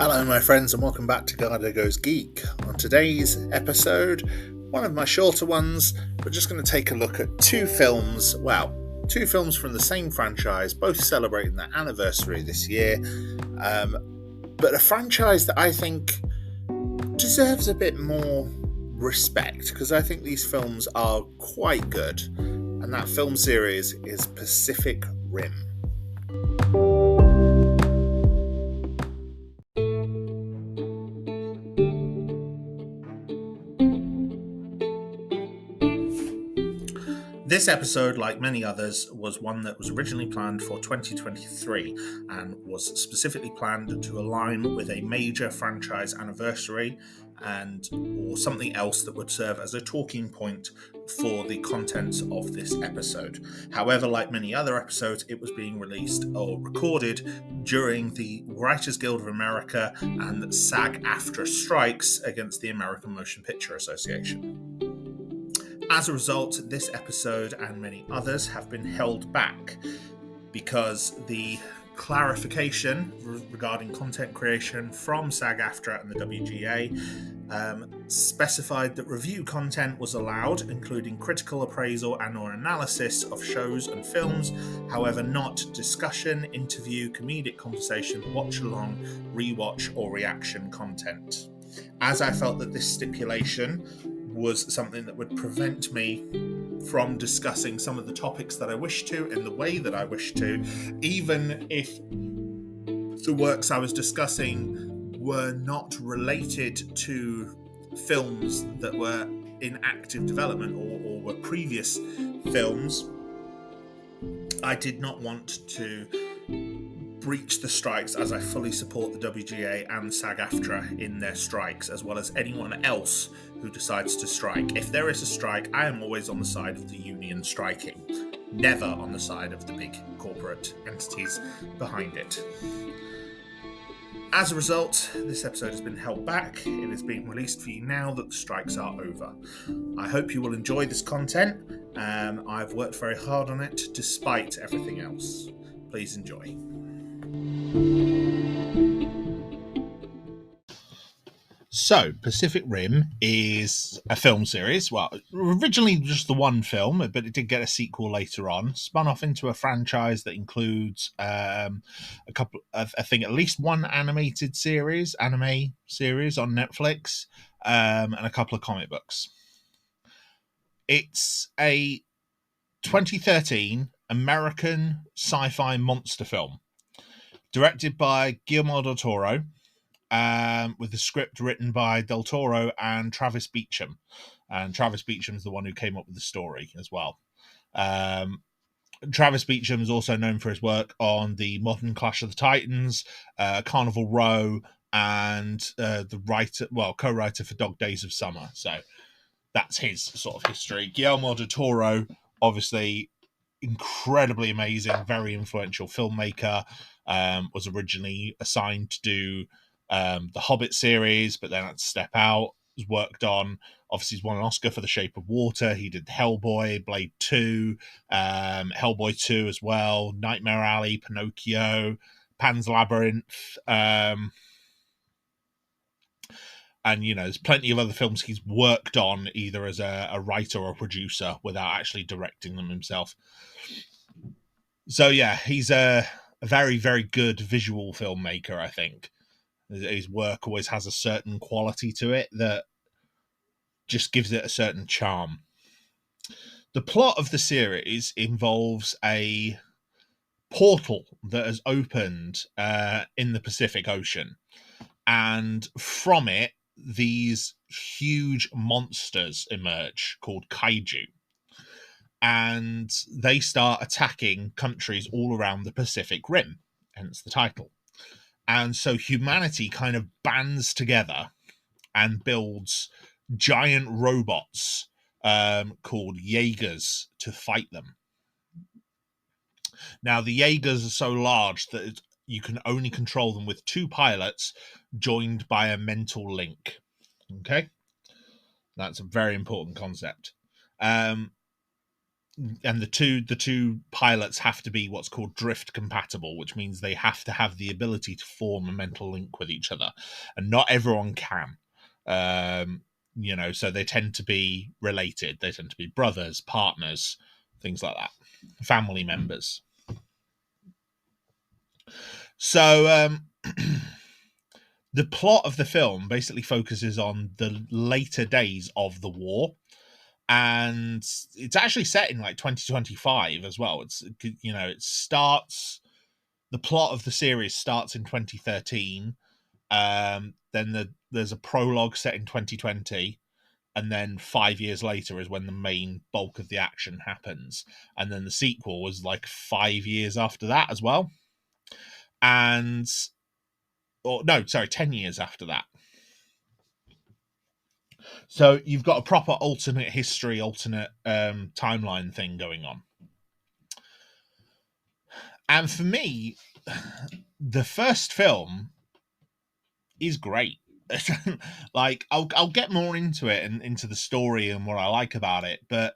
Hello, my friends, and welcome back to Garhdo Goes Geek. On today's episode, one of my shorter ones, we're just going to take a look at two films from the same franchise, both celebrating their anniversary this year, but a franchise that I think deserves a bit more respect, because I think these films are quite good, and that film series is Pacific Rim. This episode, like many others, was one that was originally planned for 2023 and was specifically planned to align with a major franchise anniversary or something else that would serve as a talking point for the contents of this episode. However, like many other episodes, it was being released or recorded during the Writers Guild of America and SAG-AFTRA strikes against the American Motion Picture Association. As a result, this episode and many others have been held back because the clarification regarding content creation from SAG-AFTRA and the WGA specified that review content was allowed, including critical appraisal and/or analysis of shows and films, however not discussion, interview, comedic conversation, watch-along, rewatch, or reaction content. As I felt that this stipulation was something that would prevent me from discussing some of the topics that I wish to in the way that I wish to, even if the works I was discussing were not related to films that were in active development or were previous films. I did not want to breach the strikes, as I fully support the WGA and SAG-AFTRA in their strikes, as well as anyone else who decides to strike. If there is a strike, I am always on the side of the union striking, never on the side of the big corporate entities behind it. As a result, this episode has been held back. It is being released for you now that the strikes are over. I hope you will enjoy this content. I've worked very hard on it despite everything else. Please enjoy. So, Pacific Rim is a film series. Well, originally just the one film, but it did get a sequel later on. Spun off into a franchise that includes a couple of, I think, at least one anime series on Netflix, and a couple of comic books. It's a 2013 American sci-fi monster film, directed by Guillermo del Toro, with the script written by Del Toro and Travis Beacham. And Travis Beacham is the one who came up with the story as well. Travis Beacham is also known for his work on the modern Clash of the Titans, Carnival Row, and co-writer for Dog Days of Summer. So that's his sort of history. Guillermo del Toro, obviously incredibly amazing, very influential filmmaker, was originally assigned to do the Hobbit series, but then had to step out. Was worked on, obviously he's won an Oscar for The Shape of Water. He did Hellboy, Blade 2, Hellboy 2 as well, Nightmare Alley, Pinocchio, Pan's Labyrinth, and there's plenty of other films he's worked on either as a writer or producer without actually directing them himself. So yeah, he's a very, very good visual filmmaker, I think. His work always has a certain quality to it that just gives it a certain charm. The plot of the series involves a portal that has opened in the Pacific Ocean, and from it, these huge monsters emerge called kaiju, and they start attacking countries all around the Pacific Rim, hence the title. And so humanity kind of bands together and builds giant robots called Jaegers to fight them. Now, the Jaegers are so large that you can only control them with two pilots joined by a mental link. Okay? That's a very important concept. and the two pilots have to be what's called drift compatible, which means they have to have the ability to form a mental link with each other, and not everyone can. So they tend to be related. They tend to be brothers, partners, things like that, family members. So the plot of the film basically focuses on the later days of the war, and it's actually set in like 2025 as well. The plot of the series starts in 2013. There's a prologue set in 2020, and then 5 years later is when the main bulk of the action happens, and then the sequel was like 5 years after that as well, 10 years after that. So you've got a proper alternate history, alternate timeline thing going on. And for me, the first film is great. Like I'll get more into it and into the story and what I like about it, but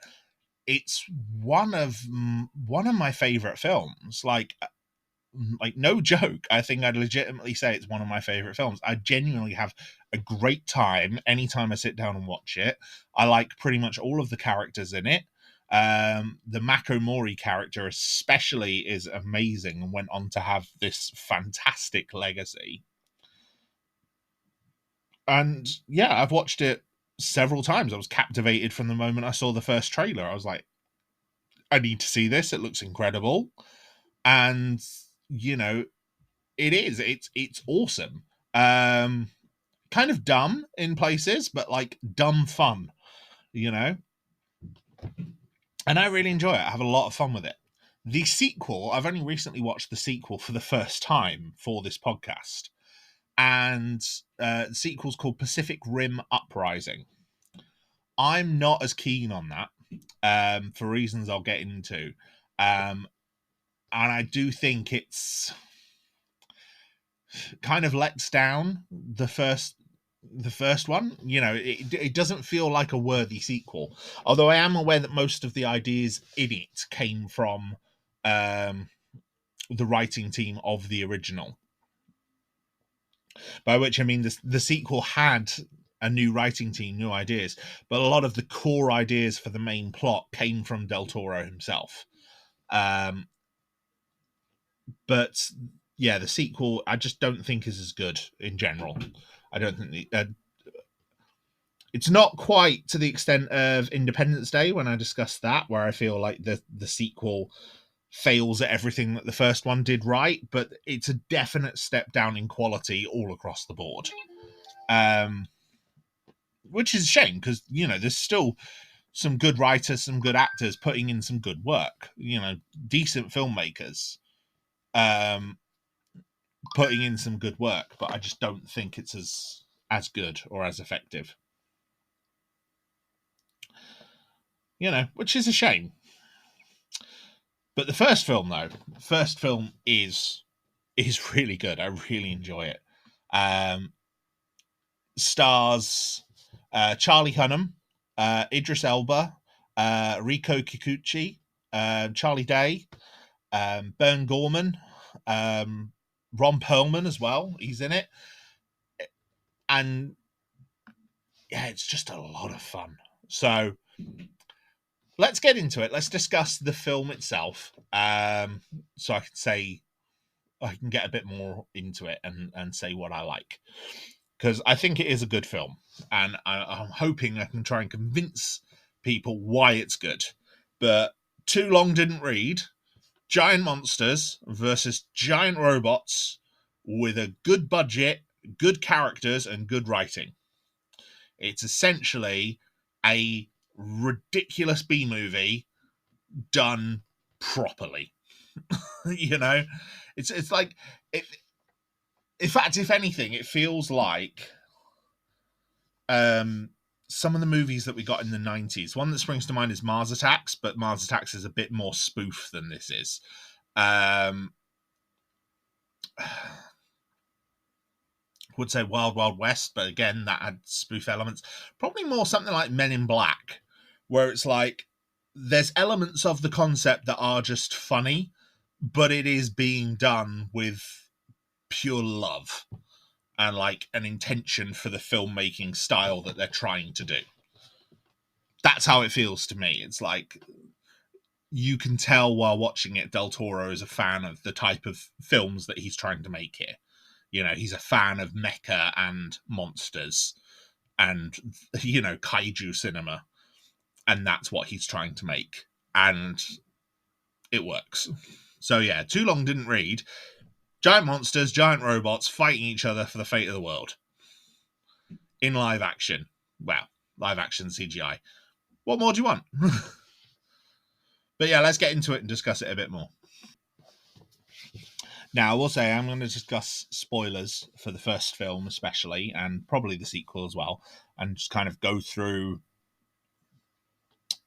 it's one of my favorite films. Like no joke, I think I'd legitimately say it's one of my favorite films. I genuinely have a great time anytime I sit down and watch it. I like pretty much all of the characters in it. The Mako Mori character especially is amazing and went on to have this fantastic legacy. And yeah, I've watched it several times. I was captivated from the moment I saw the first trailer. I was like, I need to see this. It looks incredible. And it's awesome. Kind of dumb in places, but like dumb fun, and I really enjoy it. I have a lot of fun with it. The sequel, I've only recently watched the sequel for the first time for this podcast, and the sequel's called Pacific Rim Uprising. I'm not as keen on that, for reasons I'll get into, and I do think it's kind of lets down the first one. It doesn't feel like a worthy sequel, although I am aware that most of the ideas in it came from the writing team of the original, by which I mean the sequel had a new writing team, new ideas, but a lot of the core ideas for the main plot came from Del Toro himself. But yeah, the sequel I just don't think is as good in general. I don't think it's not quite to the extent of Independence Day when I discussed that, where I feel like the sequel fails at everything that the first one did right, but it's a definite step down in quality all across the board. Which is a shame, because there's still some good writers, some good actors putting in some good work, decent filmmakers putting in some good work, but I just don't think it's as good or as effective. Which is a shame. But the first film is really good. I really enjoy it. Stars Charlie Hunnam, Idris Elba, Riko Kikuchi, Charlie Day, Bern Gorman, Ron Perlman as well. He's in it. And yeah, it's just a lot of fun. So let's get into it. Let's discuss the film itself. So I can get a bit more into it and say what I like. Because I think it is a good film. And I'm hoping I can try and convince people why it's good. But too long didn't read. Giant monsters versus giant robots with a good budget, good characters, and good writing. It's essentially a ridiculous B-movie done properly. It's like it. In fact, if anything, it feels like some of the movies that we got in the 90s. One that springs to mind is Mars Attacks, but Mars Attacks is a bit more spoof than this is. Would say Wild Wild West, but again, that had spoof elements. Probably more something like Men in Black, where it's like there's elements of the concept that are just funny, but it is being done with pure love and like an intention for the filmmaking style that they're trying to do. That's how it feels to me. It's like you can tell while watching it, Del Toro is a fan of the type of films that he's trying to make here. He's a fan of mecha and monsters and, kaiju cinema. And that's what he's trying to make. And it works. So, yeah, Too Long Didn't Read. Giant monsters, giant robots fighting each other for the fate of the world. In live action. Well, live action CGI. What more do you want? But yeah, let's get into it and discuss it a bit more. Now, I will say I'm going to discuss spoilers for the first film, especially, and probably the sequel as well, and just kind of go through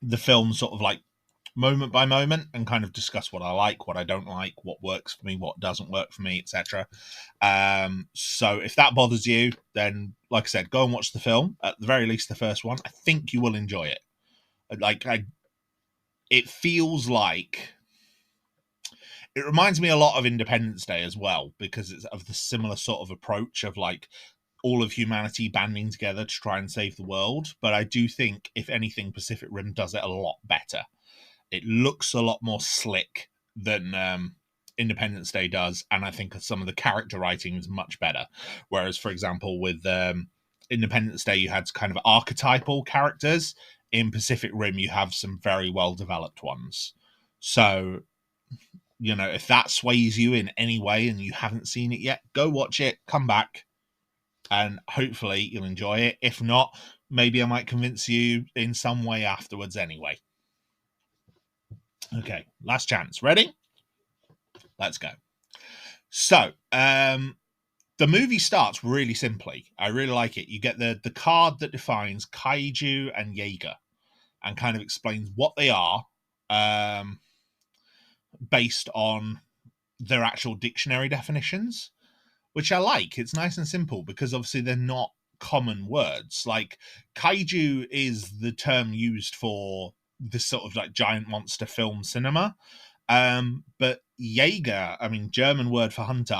the film sort of like moment by moment and kind of discuss what I like, what I don't like, what works for me, what doesn't work for me, etc. So if that bothers you, then, like I said, go and watch the film, at the very least the first one. I think you will enjoy it. It feels like it reminds me a lot of Independence Day as well, because it's of the similar sort of approach of like all of humanity banding together to try and save the world. But I do think, if anything, Pacific Rim does it a lot better. It looks a lot more slick than Independence Day does, and I think some of the character writing is much better. Whereas, for example, with Independence Day, you had kind of archetypal characters. In Pacific Rim, you have some very well developed ones. So, if that sways you in any way and you haven't seen it yet, go watch it, come back, and hopefully you'll enjoy it. If not, maybe I might convince you in some way afterwards anyway. Okay, last chance. Ready? Let's go. So, the movie starts really simply. I really like it. You get the card that defines kaiju and Jaeger and kind of explains what they are, based on their actual dictionary definitions, which I like. It's nice and simple because obviously they're not common words. Like kaiju is the term used for this sort of like giant monster film cinema. But Jaeger, I mean, German word for hunter,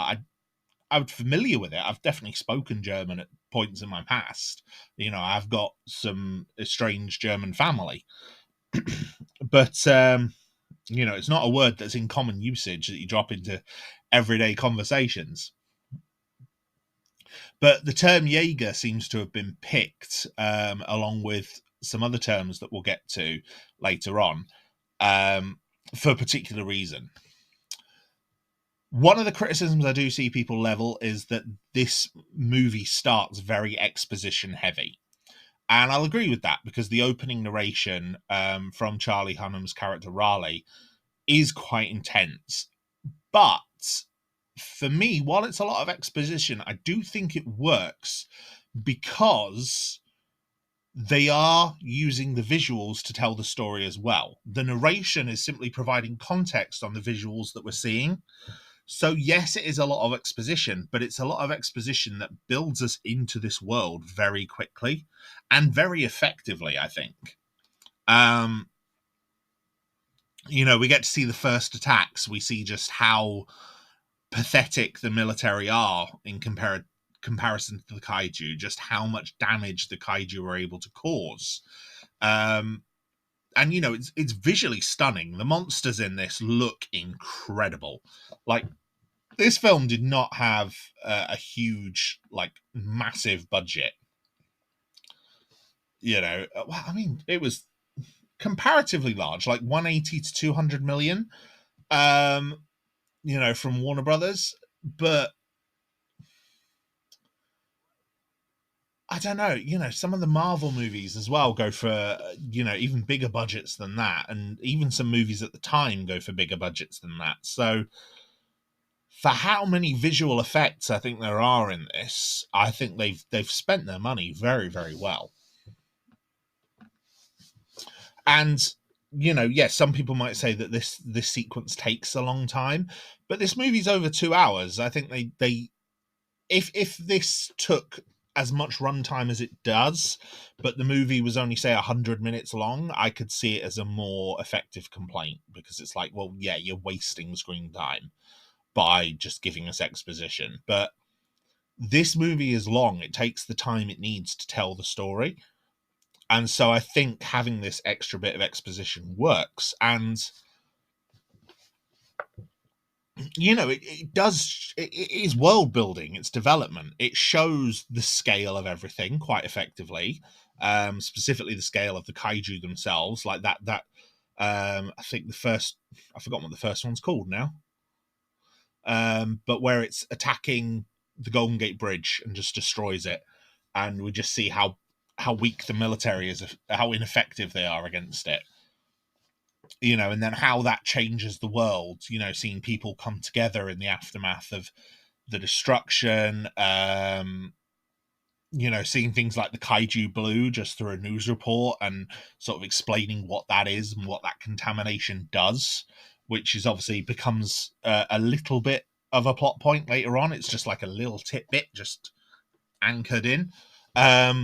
I'm familiar with it. I've definitely spoken German at points in my past. I've got some estranged German family. But it's not a word that's in common usage that you drop into everyday conversations. But the term Jaeger seems to have been picked, along with some other terms that we'll get to later on, for a particular reason. One of the criticisms I do see people level is that this movie starts very exposition heavy. And I'll agree with that, because the opening narration from Charlie Hunnam's character Raleigh is quite intense. But for me, while it's a lot of exposition, I do think it works because they are using the visuals to tell the story as well. The narration is simply providing context on the visuals that we're seeing. So, yes, it is a lot of exposition, but it's a lot of exposition that builds us into this world very quickly and very effectively, I think. We get to see the first attacks. We see just how pathetic the military are in comparison to the kaiju, just how much damage the kaiju are able to cause. And it's visually stunning. The monsters in this look incredible. Like, this film did not have a huge, like, massive budget. I mean, it was comparatively large, like 180 to 200 million, from Warner Brothers. But I don't know, some of the Marvel movies as well go for, even bigger budgets than that. And even some movies at the time go for bigger budgets than that. So for how many visual effects I think there are in this, I think they've spent their money very, very well. And, yes, some people might say that this sequence takes a long time, but this movie's over 2 hours. I think they if this took as much runtime as it does, but the movie was only, say, 100 minutes long, I could see it as a more effective complaint, because it's like, well, yeah, you're wasting screen time by just giving us exposition. But this movie is long. It takes the time it needs to tell the story. And so I think having this extra bit of exposition works. And it is world building, it's development. It shows the scale of everything quite effectively, specifically the scale of the kaiju themselves, like that. I think I've forgotten what the first one's called now, but where it's attacking the Golden Gate Bridge and just destroys it, and we just see how weak the military is, how ineffective they are against it. And then how that changes the world, seeing people come together in the aftermath of the destruction, seeing things like the kaiju blue just through a news report and sort of explaining what that is and what that contamination does, which is obviously becomes a little bit of a plot point later on. It's just like a little tidbit just anchored in. Yeah,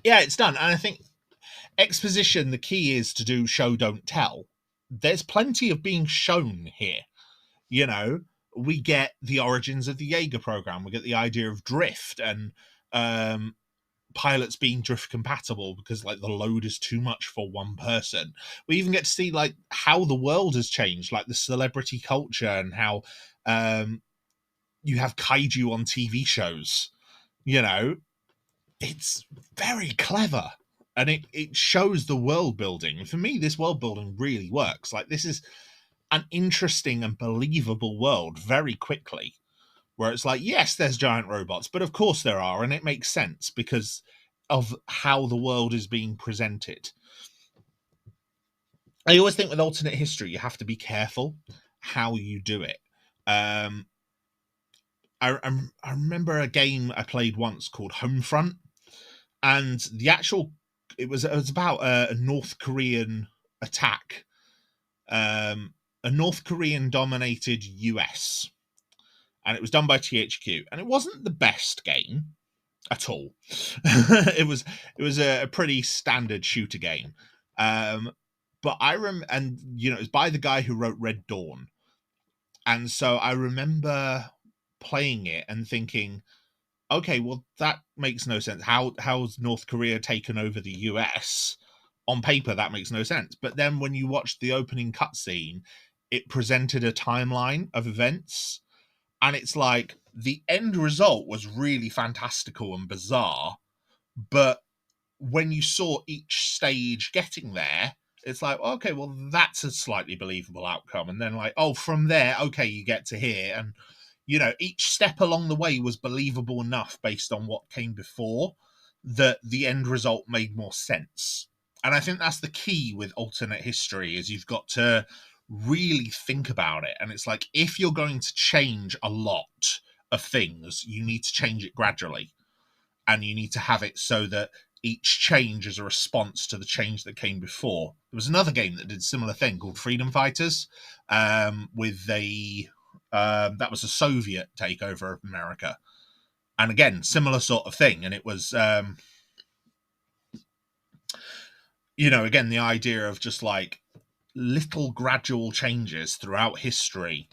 it's done. And I think exposition, the key is to do show, don't tell. There's plenty of being shown here. We get the origins of the Jaeger program. We get the idea of drift and pilots being drift compatible because like the load is too much for one person. We even get to see like how the world has changed, like the celebrity culture, and how you have kaiju on TV shows. It's very clever, and it shows the world building. And for me, this world building really works. Like, this is an interesting and believable world very quickly, where it's like, yes, there's giant robots, but of course there are, and it makes sense because of how the world is being presented. I always think with alternate history, you have to be careful how you do it. I remember a game I played once called Homefront, and it was about a North Korean attack, a North Korean dominated US, and it was done by THQ, and it wasn't the best game at all. it was a pretty standard shooter game, but and it was by the guy who wrote Red Dawn, and so I remember playing it and thinking, okay, well, that makes no sense. How's North Korea taken over the US? On paper, that makes no sense. But then when you watched the opening cutscene, it presented a timeline of events. And it's like the end result was really fantastical and bizarre. But when you saw each stage getting there, it's like, okay, well, that's a slightly believable outcome. And then like, oh, from there, okay, you get to here. And each step along the way was believable enough based on what came before that the end result made more sense. And I think that's the key with alternate history, is you've got to really think about it. And it's like, if you're going to change a lot of things, you need to change it gradually. And you need to have it so that each change is a response to the change that came before. There was another game that did a similar thing called Freedom Fighters, with that was a Soviet takeover of America. And again, similar sort of thing. And it was, again, the idea of just like little gradual changes throughout history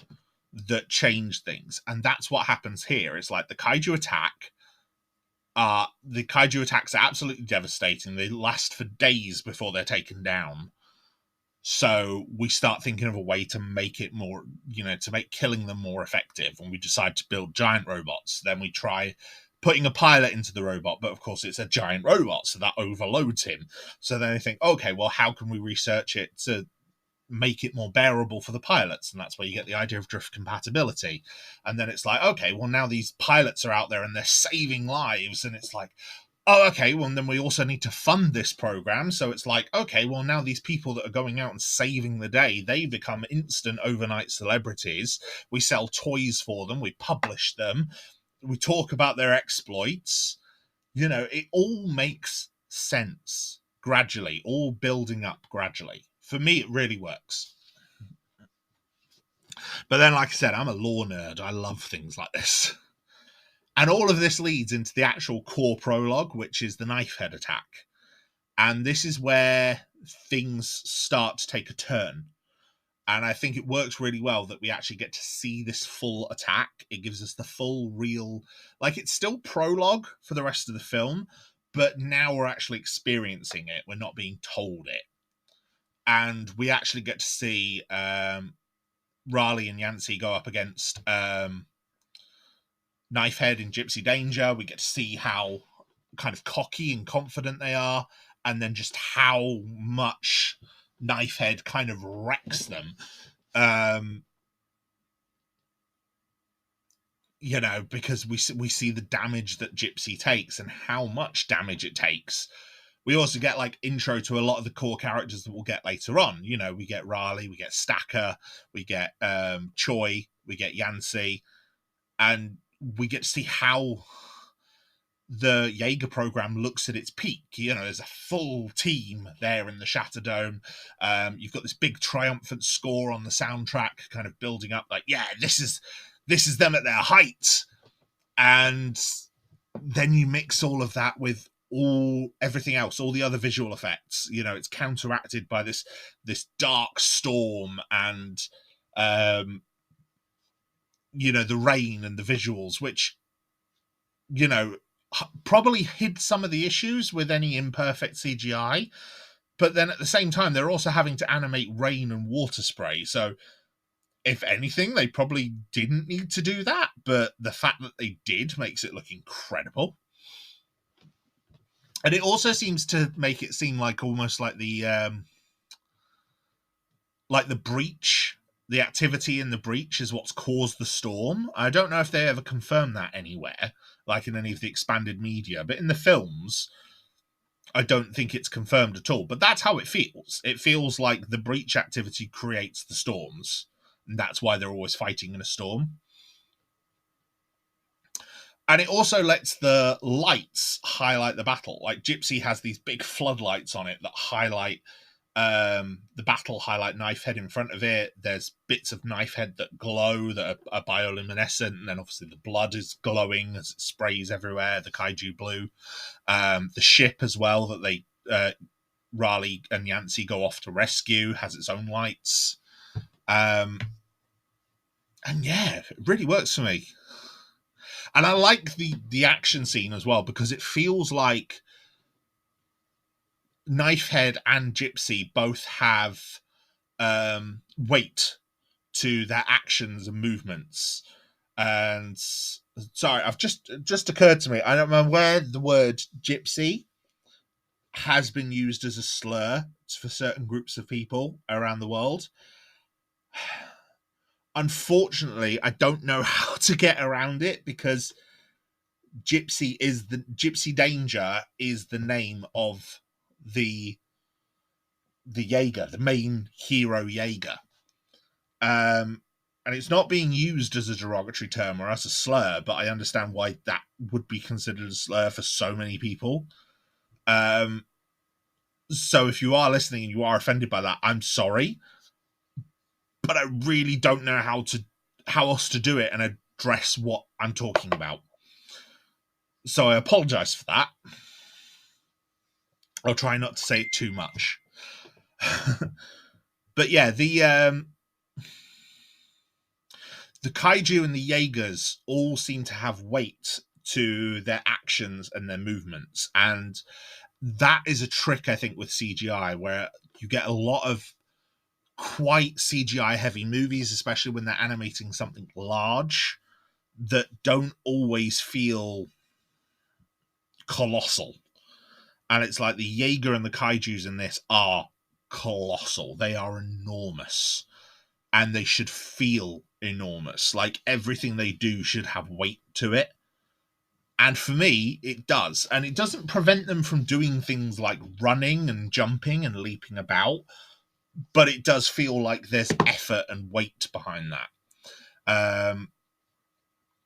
that change things. And that's what happens here. It's like the kaiju attacks are absolutely devastating. They last for days before they're taken down. So we start thinking of a way to make it more, to make killing them more effective. And we decide to build giant robots. Then we try putting a pilot into the robot, but of course it's a giant robot, so that overloads him. So then they think, okay, well, how can we research it to make it more bearable for the pilots? And that's where you get the idea of drift compatibility. And then it's like, okay, well, now these pilots are out there and they're saving lives. And it's like, oh, okay, well, then we also need to fund this program. So it's like, okay, well, now these people that are going out and saving the day, they become instant overnight celebrities. We sell toys for them. We publish them. We talk about their exploits. It all makes sense gradually, all building up gradually. For me, it really works. But then, like I said, I'm a lore nerd. I love things like this. And all of this leads into the actual core prologue, which is the knife head attack. And this is where things start to take a turn. And I think it works really well that we actually get to see this full attack. It gives us the full, real, like, it's still prologue for the rest of the film, but now we're actually experiencing it. We're not being told it. And we actually get to see Raleigh and Yancey go up against Knifehead in Gypsy Danger. We get to see how kind of cocky and confident they are, and then just how much Knifehead kind of wrecks them. You know, because we see the damage that Gypsy takes and how much damage it takes. We also get like intro to a lot of the core characters that we'll get later on. You know, we get Raleigh, we get Stacker, we get Choi, we get Yancey, and we get to see how the Jaeger program looks at its peak. You know, there's a full team there in the Shatterdome. You've got this big triumphant score on the soundtrack kind of building up like, yeah, this is them at their height. And then you mix all of that with everything else, all the other visual effects. You know, it's counteracted by this dark storm and you know, the rain and the visuals, which, you know, probably hid some of the issues with any imperfect CGI. But then at the same time, they're also having to animate rain and water spray. So if anything, they probably didn't need to do that. But the fact that they did makes it look incredible. And it also seems to make it seem like almost like the breach, the activity in the breach is what's caused the storm. I don't know if they ever confirmed that anywhere, like in any of the expanded media, but in the films, I don't think it's confirmed at all. But that's how it feels. It feels like the breach activity creates the storms, and that's why they're always fighting in a storm. And it also lets the lights highlight the battle. Like Gypsy has these big floodlights on it that highlight the battle, highlight Knifehead in front of it. There's bits of Knifehead that glow that are bioluminescent, and then obviously the blood is glowing as it sprays everywhere, the kaiju blue. The ship as well that they Raleigh and Yancey go off to rescue has its own lights. And yeah, it really works for me. And I like the action scene as well, because it feels like Knifehead and Gypsy both have weight to their actions and movements. And sorry, I've just occurred to me, I don't know where the word gypsy has been used as a slur for certain groups of people around the world. Unfortunately, I don't know how to get around it, because Gypsy Danger is the name of the Jaeger, the main hero Jaeger. And it's not being used as a derogatory term or as a slur, but I understand why that would be considered a slur for so many people. So if you are listening and you are offended by that, I'm sorry, but I really don't know how else to do it and address what I'm talking about. So I apologize for that. I'll try not to say it too much. But yeah, the kaiju and the Jaegers all seem to have weight to their actions and their movements. And that is a trick, I think, with CGI, where you get a lot of quite CGI heavy movies, especially when they're animating something large, that don't always feel colossal. And it's like the Jaeger and the kaijus in this are colossal. They are enormous. And they should feel enormous. Like everything they do should have weight to it. And for me, it does. And it doesn't prevent them from doing things like running and jumping and leaping about, but it does feel like there's effort and weight behind that.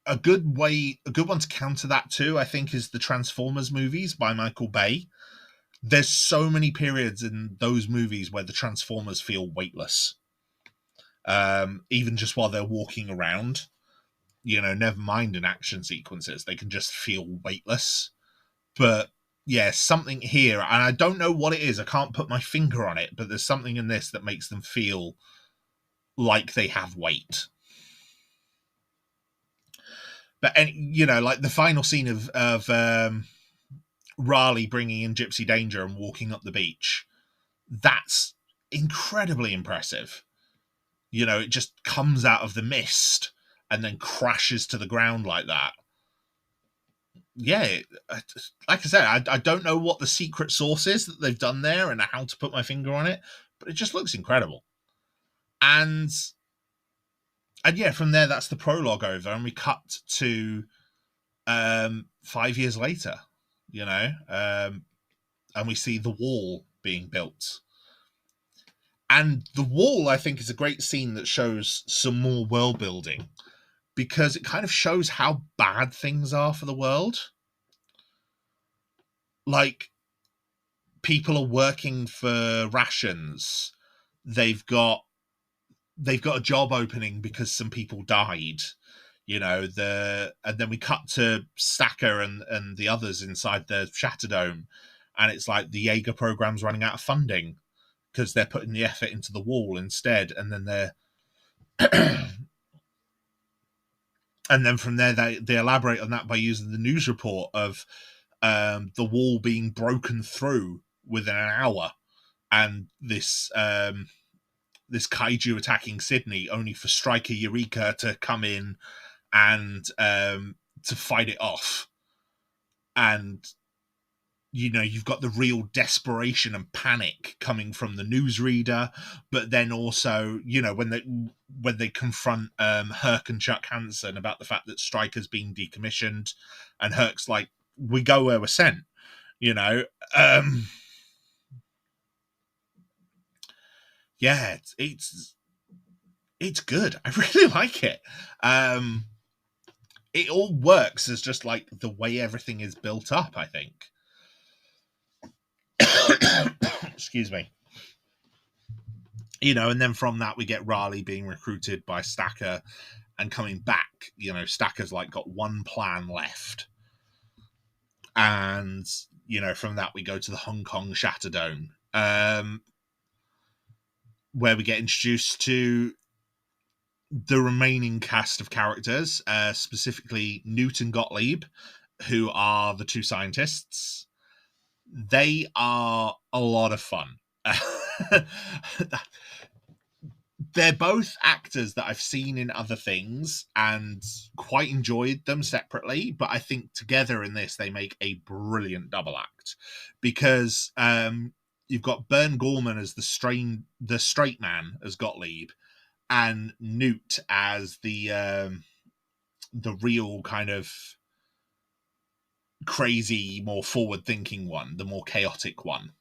A good one to counter that too, I think, is the Transformers movies by Michael Bay. There's so many periods in those movies where the Transformers feel weightless. Even just while they're walking around. never mind in action sequences. They can just feel weightless. But yeah, something here, and I don't know what it is. I can't put my finger on it, but there's something in this that makes them feel like they have weight. But like the final scene of Raleigh bringing in Gypsy Danger and walking up the beach, that's incredibly impressive. It just comes out of the mist and then crashes to the ground like that. Yeah, like I said, I don't know what the secret sauce is that they've done there and how to put my finger on it, but it just looks incredible. And yeah, from there, that's the prologue over, and we cut to 5 years later, and we see the wall being built. And the wall, I think, is a great scene that shows some more world building, because it kind of shows how bad things are for the world. Like, people are working for rations. They've got a job opening because some people died. And then we cut to Stacker and the others inside the Shatterdome, and it's like the Jaeger program's running out of funding because they're putting the effort into the wall instead, and then they're and then from there they elaborate on that by using the news report of the wall being broken through within an hour, and this kaiju attacking Sydney, only for Striker Eureka to come in and to fight it off. And you've got the real desperation and panic coming from the newsreader, but then also, when they confront Herc and Chuck Hansen about the fact that Stryker's being decommissioned, and Herc's like, we go where we're sent, yeah, it's good. I really like it. It all works as just like the way everything is built up, I think. Excuse me. And then from that we get Raleigh being recruited by Stacker and coming back. Stacker's like got one plan left. And, from that we go to the Hong Kong Shatterdome, where we get introduced to the remaining cast of characters, specifically Newt and Gottlieb, who are the two scientists. They are a lot of fun. They're both actors that I've seen in other things and quite enjoyed them separately, but I think together in this they make a brilliant double act, because you've got Bern Gorman as the straight man as Gottlieb, and Newt as the real kind of crazy, more forward-thinking one, the more chaotic one.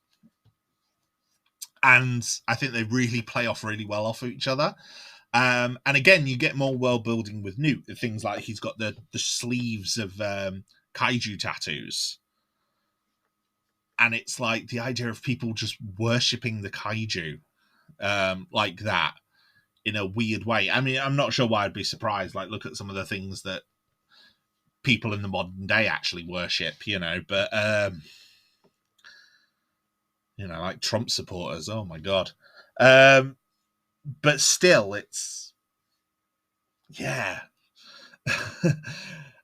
And I think they really play off really well off of each other. And again, you get more world building with Newt. Things like he's got the sleeves of kaiju tattoos. And it's like the idea of people just worshipping the kaiju like that in a weird way. I mean, I'm not sure why I'd be surprised. Like, look at some of the things that people in the modern day actually worship, but like Trump supporters. Oh my God. But still, it's, yeah. And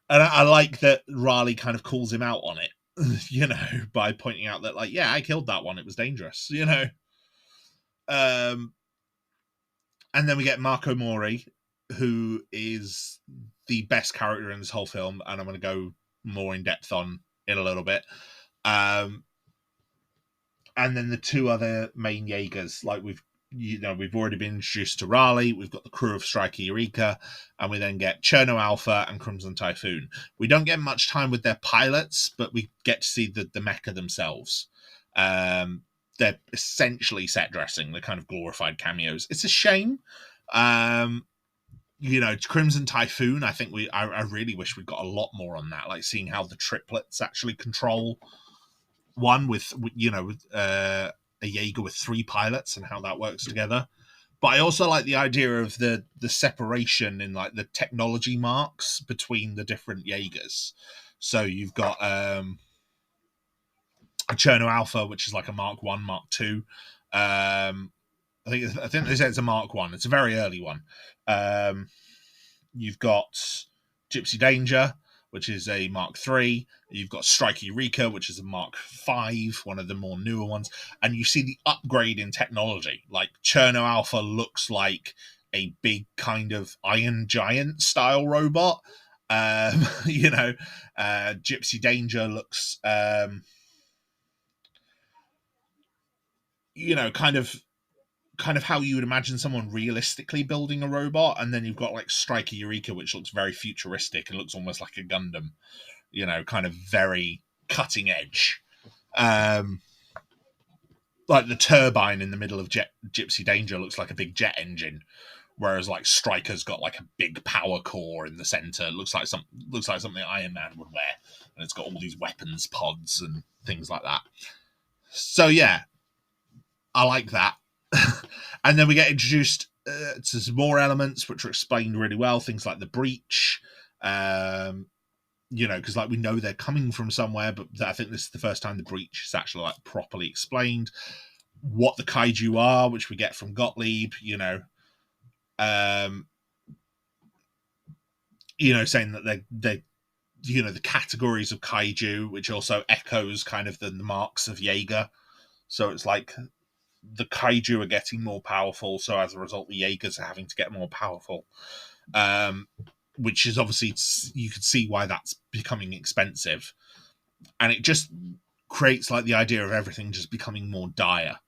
I like that Raleigh kind of calls him out on it, by pointing out that, like, yeah, I killed that one. It was dangerous, And then we get Marco Mori, who is the best character in this whole film, and I'm going to go more in depth on in a little bit. And then the two other main Jaegers, like we've already been introduced to Raleigh. We've got the crew of Striker Eureka, and we then get Cherno Alpha and Crimson Typhoon. We don't get much time with their pilots, but we get to see the mecha themselves. They're essentially set dressing. They're kind of glorified cameos. It's a shame. Crimson Typhoon, I think I really wish we'd got a lot more on that, like seeing how the triplets actually control one with a Jaeger with 3 pilots and how that works together. But I also like the idea of the separation in like the technology marks between the different Jaegers. So you've got a Cherno Alpha, which is like a Mark One, Mark Two. I think they say it's a Mark One. It's a very early one. You've got Gypsy Danger, which is a Mark III. You've got Strike Eureka, which is a Mark V, one of the more newer ones. And you see the upgrade in technology. Like Cherno Alpha looks like a big kind of Iron Giant style robot. Gypsy Danger looks, kind of how you would imagine someone realistically building a robot, and then you've got like Striker Eureka, which looks very futuristic and looks almost like a Gundam, kind of very cutting edge. Like the turbine in the middle of Gypsy Danger looks like a big jet engine, whereas like Striker's got like a big power core in the center. It looks like something Iron Man would wear, and it's got all these weapons pods and things like that. So yeah, I like that. And then we get introduced to some more elements which are explained really well. Things like the breach, because like we know they're coming from somewhere, but I think this is the first time the breach is actually like properly explained. What the kaiju are, which we get from Gottlieb, saying that they the categories of kaiju, which also echoes kind of the marks of Jaeger. So it's like the kaiju are getting more powerful, so as a result, the Jaegers are having to get more powerful. Which is obviously, you can see why that's becoming expensive. And it just creates like the idea of everything just becoming more dire.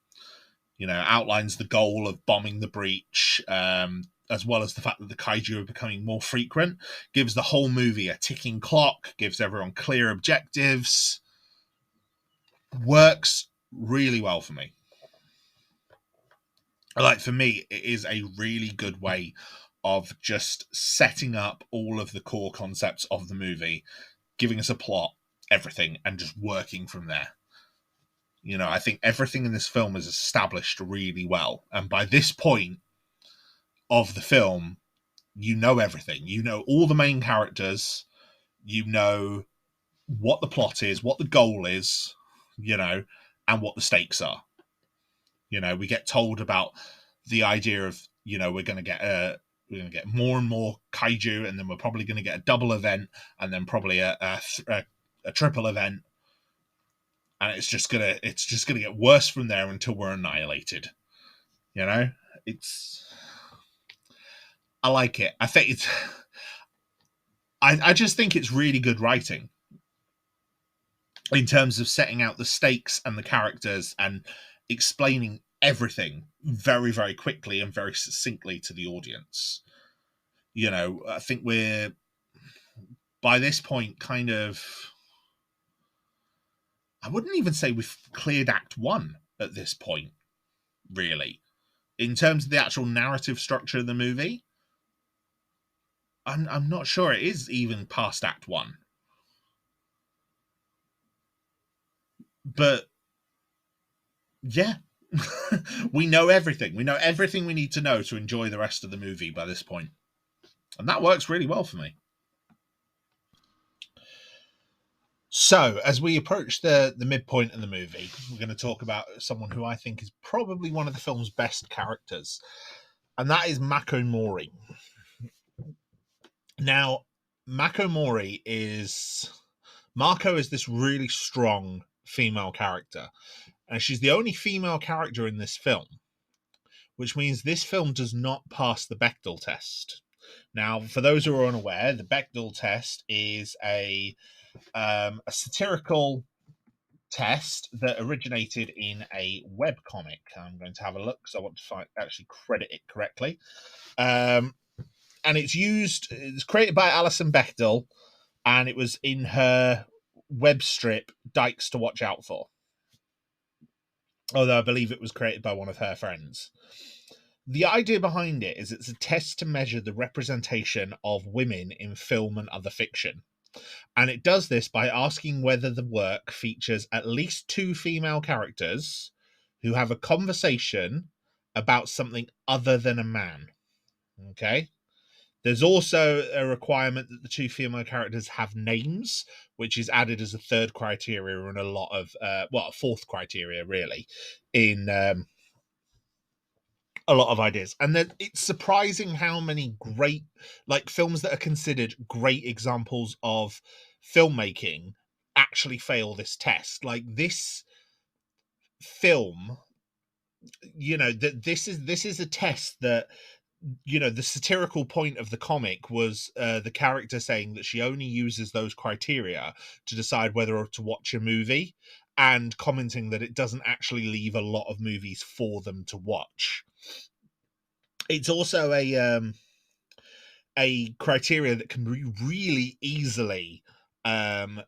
Outlines the goal of bombing the breach, as well as the fact that the kaiju are becoming more frequent, gives the whole movie a ticking clock, gives everyone clear objectives. Works really well for me. Like, for me, it is a really good way of just setting up all of the core concepts of the movie, giving us a plot, everything, and just working from there. I think everything in this film is established really well. And by this point of the film, you know everything. You know all the main characters. You know what the plot is, what the goal is, and what the stakes are. We get told about the idea of, we're going to get more and more kaiju, and then we're probably going to get a double event, and then probably a triple event, and it's just gonna get worse from there until we're annihilated. I like it. I think it's. I just think it's really good writing in terms of setting out the stakes and the characters and explaining everything very, very quickly and very succinctly to the audience. I think we're, by this point, kind of, I wouldn't even say we've cleared Act 1 at this point, really. In terms of the actual narrative structure of the movie, I'm not sure it is even past Act 1. But, yeah. We know everything. We know everything we need to know to enjoy the rest of the movie by this point. And that works really well for me. So, as we approach the midpoint of the movie, we're going to talk about someone who I think is probably one of the film's best characters, and that is Mako Mori. Now, Mako is this really strong female character, and she's the only female character in this film, which means this film does not pass the Bechdel test. Now, for those who are unaware, the Bechdel test is a satirical test that originated in a webcomic. I'm going to have a look because I want to actually credit it correctly. And it's created by Alison Bechdel, and it was in her web strip, Dykes to Watch Out For. Although I believe it was created by one of her friends. The idea behind it is it's a test to measure the representation of women in film and other fiction. And it does this by asking whether the work features at least 2 female characters who have a conversation about something other than a man. Okay. There's also a requirement that the two female characters have names, which is added as a third criteria and a lot of, a fourth criteria, really, in a lot of ideas. And then it's surprising how many great, like, films that are considered great examples of filmmaking actually fail this test. Like, this film, this is a test that, the satirical point of the comic was the character saying that she only uses those criteria to decide whether to watch a movie, and commenting that it doesn't actually leave a lot of movies for them to watch. It's also a criteria that can be um,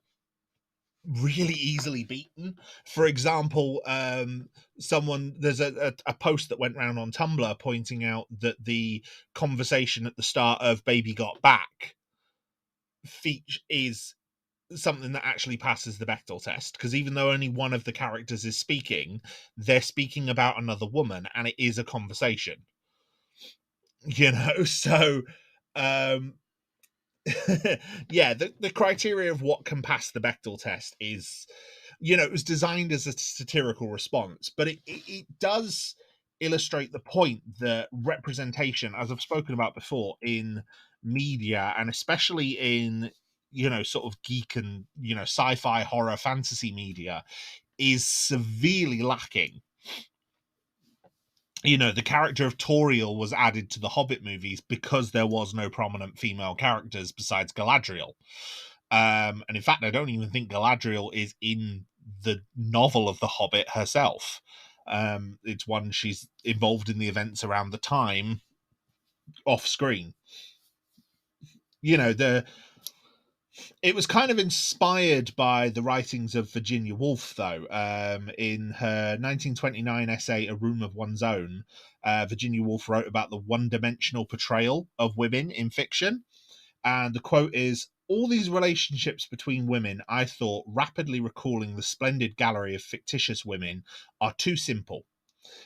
really easily beaten. For example, there's a post that went around on Tumblr pointing out that the conversation at the start of Baby Got Back is something that actually passes the Bechdel test, because even though only one of the characters is speaking, they're speaking about another woman, and it is a conversation. So um yeah, the criteria of what can pass the Bechdel test is, it was designed as a satirical response, but it does illustrate the point that representation, as I've spoken about before, in media, and especially in, sort of geek and, sci-fi, horror, fantasy media, is severely lacking. The character of Toriel was added to the Hobbit movies because there was no prominent female characters besides Galadriel. And in fact, I don't even think Galadriel is in the novel of The Hobbit herself. It's one she's involved in the events around the time off screen. It was kind of inspired by the writings of Virginia Woolf, though. In her 1929 essay, A Room of One's Own, Virginia Woolf wrote about the one-dimensional portrayal of women in fiction. And the quote is, "All these relationships between women, I thought, rapidly recalling the splendid gallery of fictitious women, are too simple.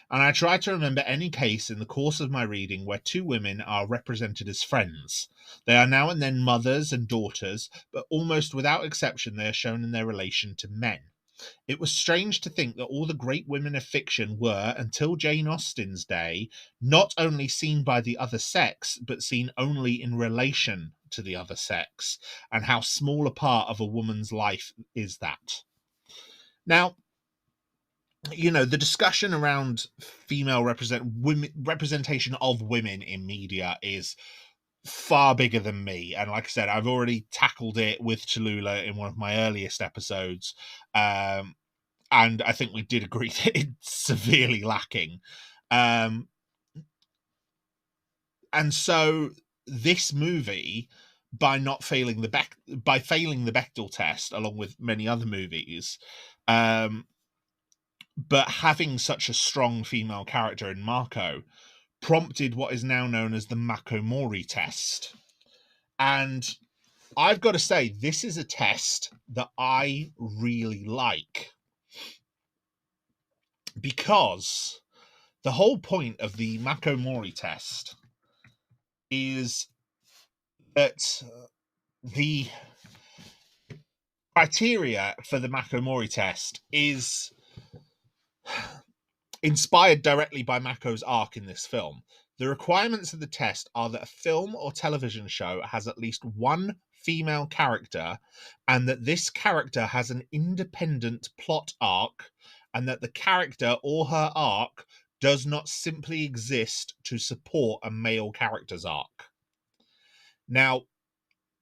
And I try to remember any case in the course of my reading where two women are represented as friends. They are now and then mothers and daughters, but almost without exception they are shown in their relation to men. It was strange to think that all the great women of fiction were, until Jane Austen's day, not only seen by the other sex, but seen only in relation to the other sex, and how small a part of a woman's life is that." Now, the discussion around representation of women in media is far bigger than me, and like I said, I've already tackled it with Cholula in one of my earliest episodes, and I think we did agree that it's severely lacking. And so this movie, by failing the Bechdel test, along with many other movies, but having such a strong female character in Mako, prompted what is now known as the Mako-Mori test. And I've got to say, this is a test that I really like, because the whole point of the Mako-Mori test is that the criteria for the Mako-Mori test is inspired directly by Mako's arc in this film. The requirements of the test are that a film or television show has at least one female character, and that this character has an independent plot arc, and that the character or her arc does not simply exist to support a male character's arc. Now,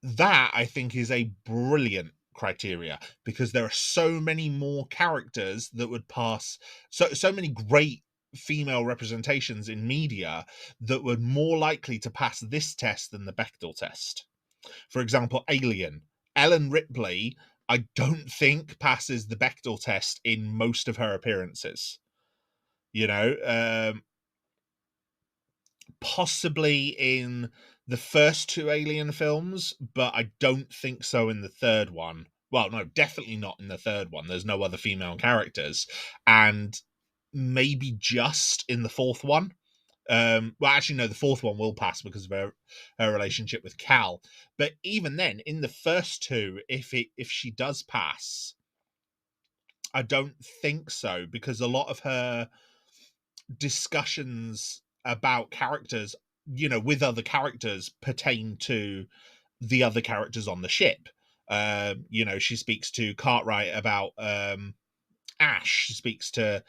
that, I think, is a brilliant criteria, because there are so many more characters that would pass, so many great female representations in media that were more likely to pass this test than the Bechdel test. For example, Alien. Ellen Ripley, I don't think passes the Bechdel test in most of her appearances. Possibly in the first two Alien films, but I don't think so in the third one. Well, no, definitely not in the third one. There's no other female characters. And maybe just in the fourth one. Well, actually, no, the fourth one will pass because of her relationship with Cal. But even then, in the first two, if she does pass, I don't think so, because a lot of her discussions about characters, with other characters, pertain to the other characters on the ship. She speaks to Cartwright about Ash. She speaks to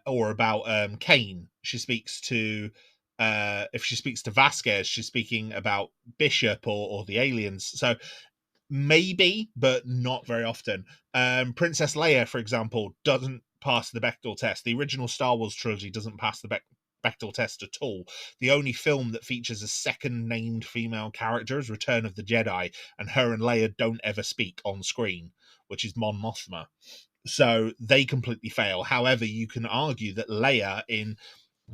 or about Kane. She speaks to if she speaks to Vasquez, she's speaking about Bishop or the aliens. So maybe, but not very often. Princess Leia, for example, doesn't pass the Bechdel test. The original Star Wars trilogy doesn't pass the Bechdel test at all. The only film that features a second named female character is Return of the Jedi, and her and Leia don't ever speak on screen, which is Mon Mothma. So they completely fail. However, you can argue that Leia, in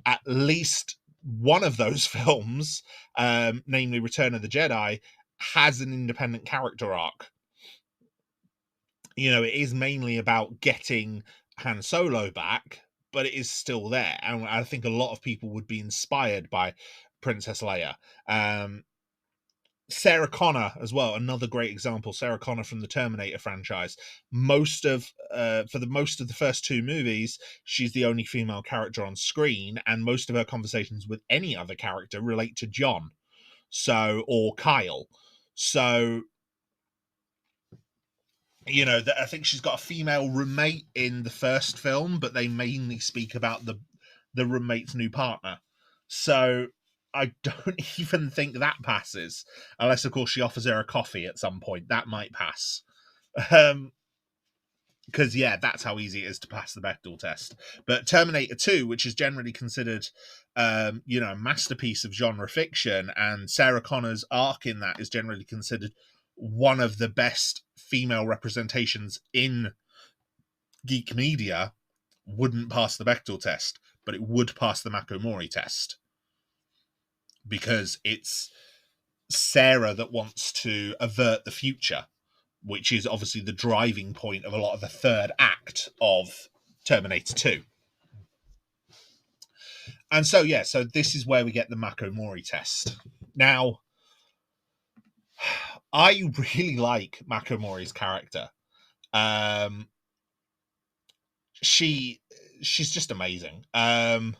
at least one of those films, namely Return of the Jedi, has an independent character arc. It is mainly about getting Han Solo back, but it is still there. And I think a lot of people would be inspired by Princess Leia. Sarah Connor as well, another great example. Sarah Connor from the Terminator franchise. Most of the first two movies, she's the only female character on screen, and most of her conversations with any other character relate to John, or Kyle. So, I think she's got a female roommate in the first film, but they mainly speak about the roommate's new partner. So I don't even think that passes, unless of course she offers her a coffee at some point. That might pass. Because that's how easy it is to pass the Bechdel test. But Terminator 2, which is generally considered a masterpiece of genre fiction, and Sarah Connor's arc in that is generally considered one of the best female representations in geek media, wouldn't pass the Bechdel test, but it would pass the Mako Mori test, because it's Sarah that wants to avert the future, which is obviously the driving point of a lot of the third act of Terminator 2. And so this is where we get the Mako Mori test. Now, I really like Mako Mori's character. She's just amazing. I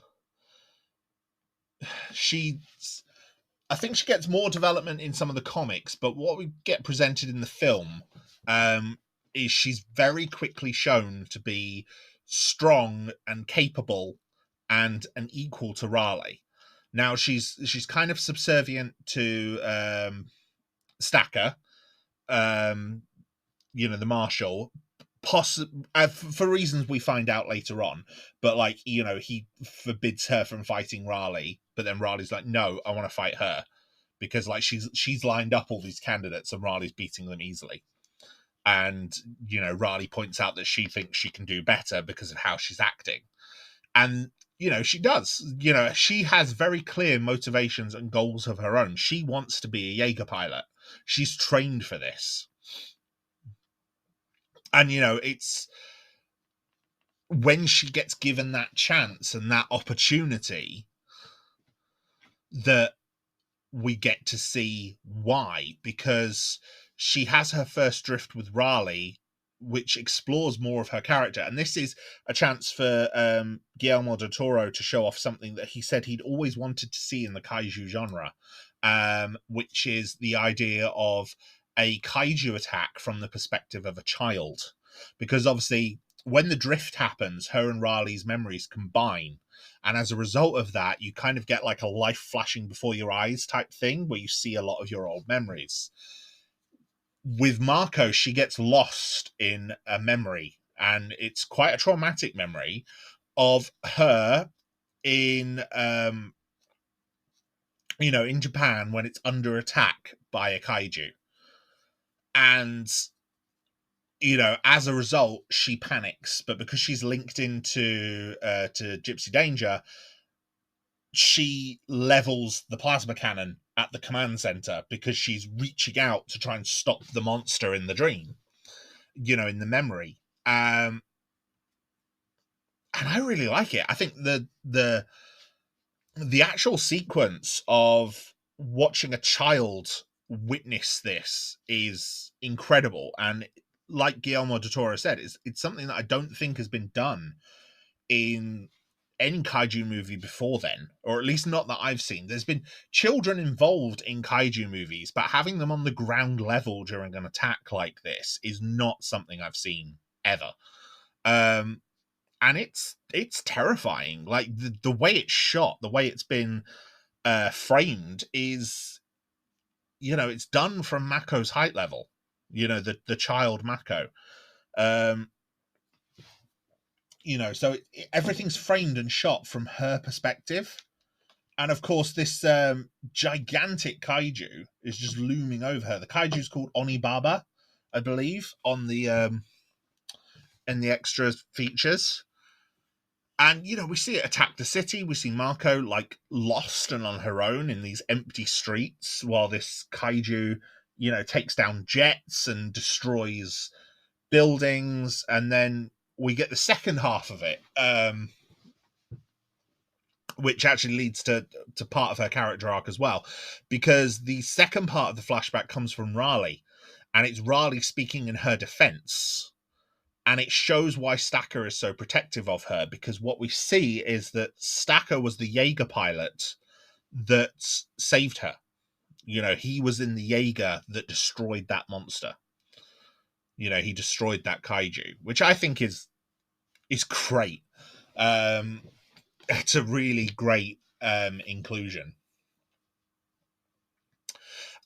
think she gets more development in some of the comics, but what we get presented in the film is she's very quickly shown to be strong and capable and an equal to Raleigh. Now she's kind of subservient to Stacker, the Marshal, for reasons we find out later on, but he forbids her from fighting Raleigh, but then Raleigh's like, no, I want to fight her, because she's lined up all these candidates and Raleigh's beating them easily. And Raleigh points out that she thinks she can do better because of how she's acting, and she does. She has very clear motivations and goals of her own. She wants to be a Jaeger pilot. She's trained for this. And it's when she gets given that chance and that opportunity that we get to see why, because she has her first drift with Raleigh, which explores more of her character. And this is a chance for Guillermo del Toro to show off something that he said he'd always wanted to see in the kaiju genre, which is the idea of a kaiju attack from the perspective of a child. Because obviously, when the drift happens, her and Raleigh's memories combine. And as a result of that, you kind of get like a life flashing before your eyes type thing, where you see a lot of your old memories. With Mako, she gets lost in a memory, and it's quite a traumatic memory of her in in Japan when it's under attack by a kaiju. And as a result, she panics, but because she's linked into to Gypsy Danger, she levels the plasma cannon at the command center because she's reaching out to try and stop the monster in the dream, in the memory. and I really like it. I think the actual sequence of watching a child witness this is incredible, and like Guillermo del Toro said, it's something that I don't think has been done in any kaiju movie before then, or at least not that I've seen. There's been children involved in kaiju movies, but having them on the ground level during an attack like this is not something I've seen ever. Um, and it's terrifying. Like the way it's shot, the way it's been framed is, it's done from Mako's height level. The child Mako. Um, so everything's framed and shot from her perspective. And of course, this gigantic kaiju is just looming over her. The kaiju's called Onibaba, I believe, on the in the extra features. And we see it attack the city. We see Mako like lost and on her own in these empty streets, while this kaiju, takes down jets and destroys buildings. And then we get the second half of it, which actually leads to part of her character arc as well, because the second part of the flashback comes from Raleigh, and it's Raleigh speaking in her defense, and it shows why Stacker is so protective of her, because what we see is that Stacker was the Jaeger pilot that saved her. He was in the Jaeger that destroyed that monster. He destroyed that kaiju, which I think is great. It's a really great inclusion.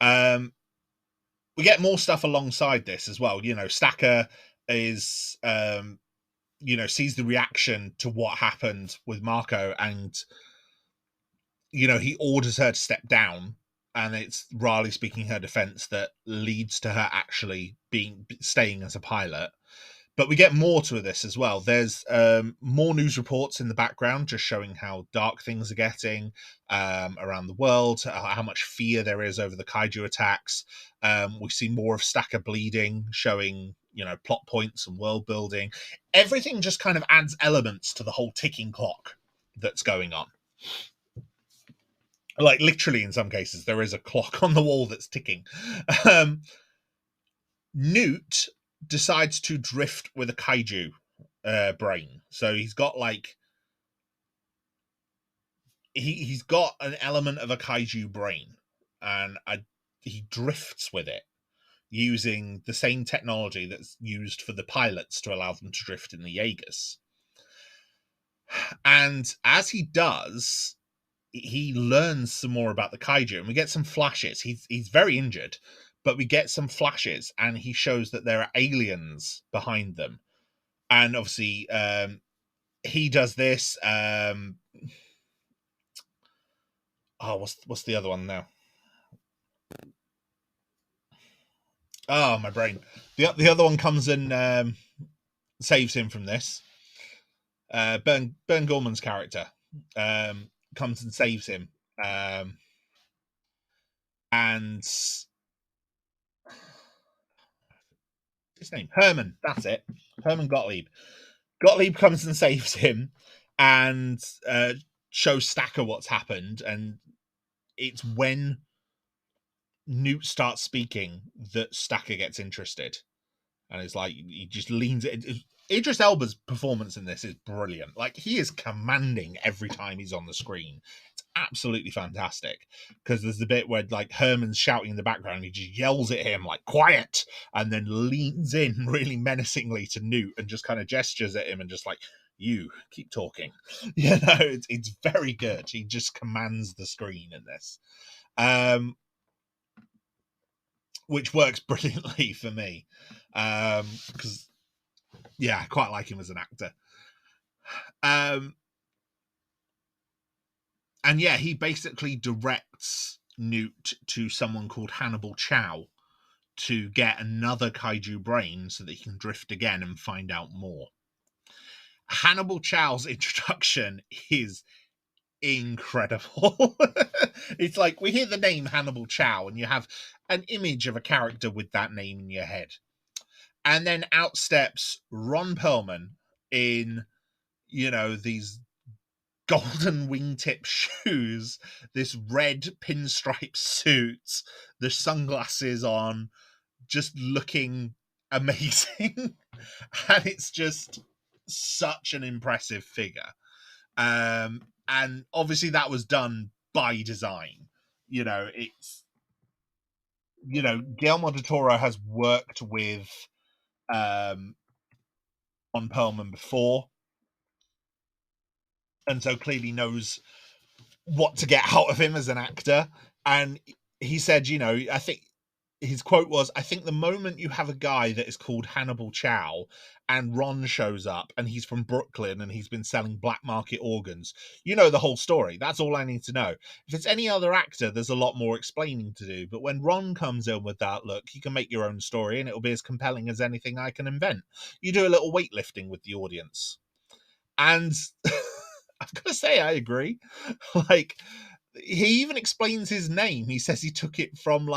We get more stuff alongside this as well. Stacker is sees the reaction to what happened with Mako, and he orders her to step down, and it's Raleigh speaking her defense that leads to her actually staying as a pilot. But we get more to this as well. There's more news reports in the background just showing how dark things are getting around the world, how much fear there is over the kaiju attacks. We see more of Stacker bleeding, showing plot points and world building. Everything just kind of adds elements to the whole ticking clock that's going on. Like literally, in some cases, there is a clock on the wall that's ticking. Newt decides to drift with a kaiju brain. So he's got like he's got an element of a kaiju brain, and he drifts with it using the same technology that's used for the pilots to allow them to drift in the Jaegers. And as he does, he learns some more about the kaiju, and we get some flashes. He's very injured, but we get some flashes, and he shows that there are aliens behind them. And obviously, he does this. What's the other one now? Oh, my brain. The other one comes and saves him from this. Bern Gorman's character comes and saves him, and his name Herman. That's it. Herman Gottlieb. Gottlieb comes and saves him, and shows Stacker what's happened, and it's when Newt starts speaking that Stacker gets interested, and it's like he just leans it. Idris Elba's performance in this is brilliant. Like, he is commanding every time he's on the screen. It's absolutely fantastic, because there's the bit where like Herman's shouting in the background, and he just yells at him like quiet, and then leans in really menacingly to Newt and just kind of gestures at him and just like, you keep talking. It's very good. He just commands the screen in this, which works brilliantly for me, because I quite like him as an actor. And he basically directs Newt to someone called Hannibal Chow to get another kaiju brain so that he can drift again and find out more. Hannibal Chow's introduction is incredible. It's like we hear the name Hannibal Chow and you have an image of a character with that name in your head. And then out steps Ron Perlman in, these golden wingtip shoes, this red pinstripe suit, the sunglasses on, just looking amazing. And it's just such an impressive figure. And obviously that was done by design. It's Guillermo del Toro has worked with Ron Perlman before, and so clearly knows what to get out of him as an actor. And he said, I think his quote was, "I think the moment you have a guy that is called Hannibal Chow and Ron shows up and he's from Brooklyn and he's been selling black market organs, you know the whole story. That's all I need to know. If it's any other actor, there's a lot more explaining to do. But when Ron comes in with that look, you can make your own story and it'll be as compelling as anything I can invent. You do a little weightlifting with the audience." And I've got to say, I agree. Like, he even explains his name. He says he took it from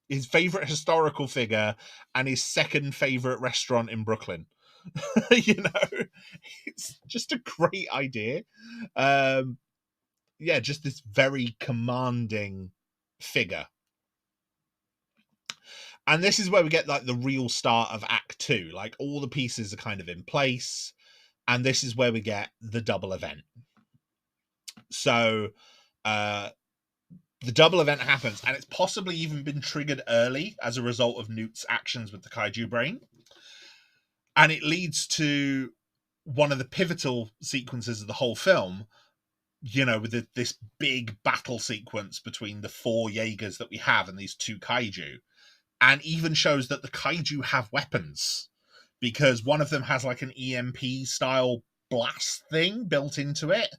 his favorite historical figure and his second favorite restaurant in Brooklyn. It's just a great idea. Just this very commanding figure. And this is where we get like the real start of Act 2. Like, all the pieces are kind of in place, and this is where we get the double event. So the double event happens, and it's possibly even been triggered early as a result of Newt's actions with the kaiju brain. And it leads to one of the pivotal sequences of the whole film, with this big battle sequence between the 4 Jaegers that we have and these 2 kaiju. And even shows that the kaiju have weapons, because one of them has like an EMP style blast thing built into it.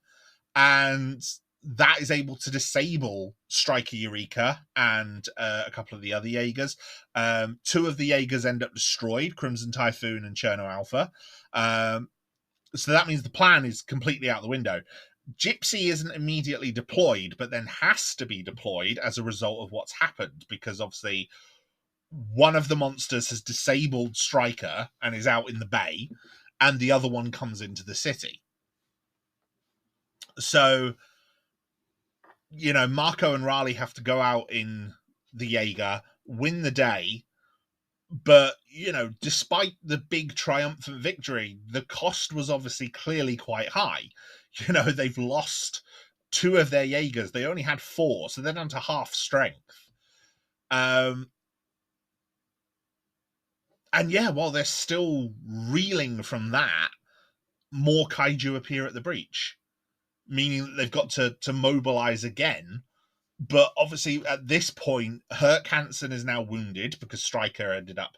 And that is able to disable Striker Eureka and a couple of the other Jaegers. 2 of the Jaegers end up destroyed, Crimson Typhoon and Cherno Alpha. So that means the plan is completely out the window. Gypsy isn't immediately deployed, but then has to be deployed as a result of what's happened, because obviously one of the monsters has disabled Striker and is out in the bay, and the other one comes into the city. So Marco and Raleigh have to go out in the Jaeger, win the day. But, despite the big triumphant victory, the cost was obviously clearly quite high. They've lost 2 of their Jaegers. They only had 4, so they're down to half strength. And while they're still reeling from that, more kaiju appear at the breach, meaning that they've got to mobilize again. But obviously, at this point, Herc Hansen is now wounded because Stryker ended up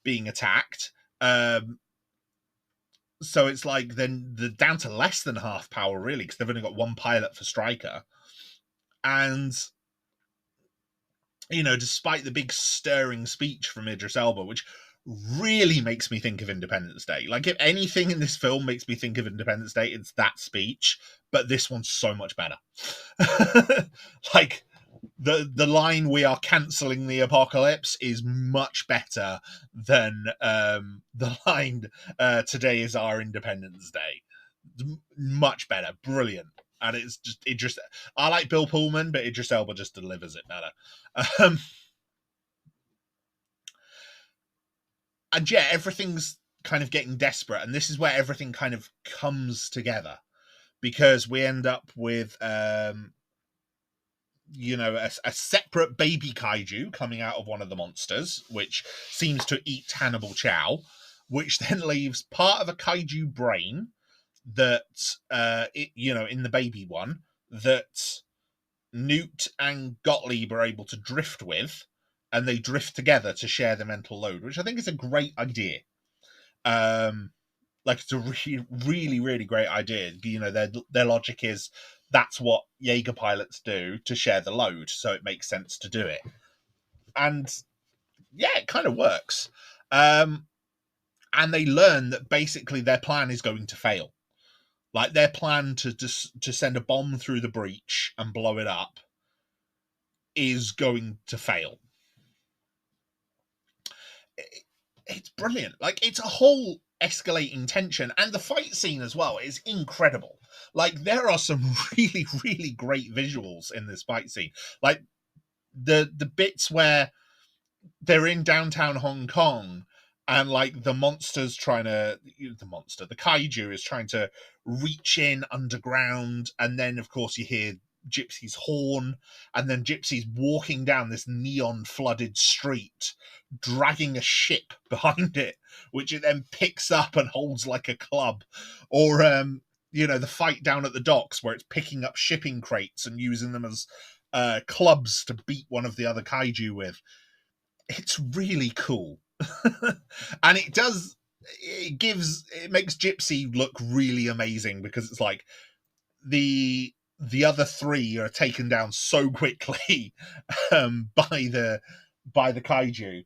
being attacked. So it's like then they're down to less than half power, really, because they've only got 1 pilot for Stryker. And, despite the big stirring speech from Idris Elba, which really makes me think of Independence Day. Like, if anything in this film makes me think of Independence Day, it's that speech. But this one's so much better. Like, the line "we are cancelling the apocalypse" is much better than the line "today is our Independence Day." Much better, brilliant. And it's just I like Bill Pullman, but Idris Elba just delivers it better. And everything's kind of getting desperate, and this is where everything kind of comes together, because we end up with a separate baby kaiju coming out of one of the monsters, which seems to eat Hannibal Chow, which then leaves part of a kaiju brain that in the baby one, that Newt and Gottlieb are able to drift with, and they drift together to share the mental load, which I think is a great idea. It's a really, really, really great idea. Their logic is that's what Jaeger pilots do to share the load, so it makes sense to do it. And it kind of works. And they learn that basically their plan is going to fail. Like, their plan to send a bomb through the breach and blow it up is going to fail. It's brilliant. Like, it's a whole escalating tension, and the fight scene as well is incredible. Like, there are some really, really great visuals in this fight scene. Like, the bits where they're in downtown Hong Kong, and like the kaiju is trying to reach in underground, and then of course you hear Gypsy's horn, and then Gypsy's walking down this neon flooded street, dragging a ship behind it, which it then picks up and holds like a club. Or the fight down at the docks where it's picking up shipping crates and using them as clubs to beat one of the other kaiju with. It's really cool. And it makes Gypsy look really amazing, because it's like the other three are taken down so quickly by the kaiju,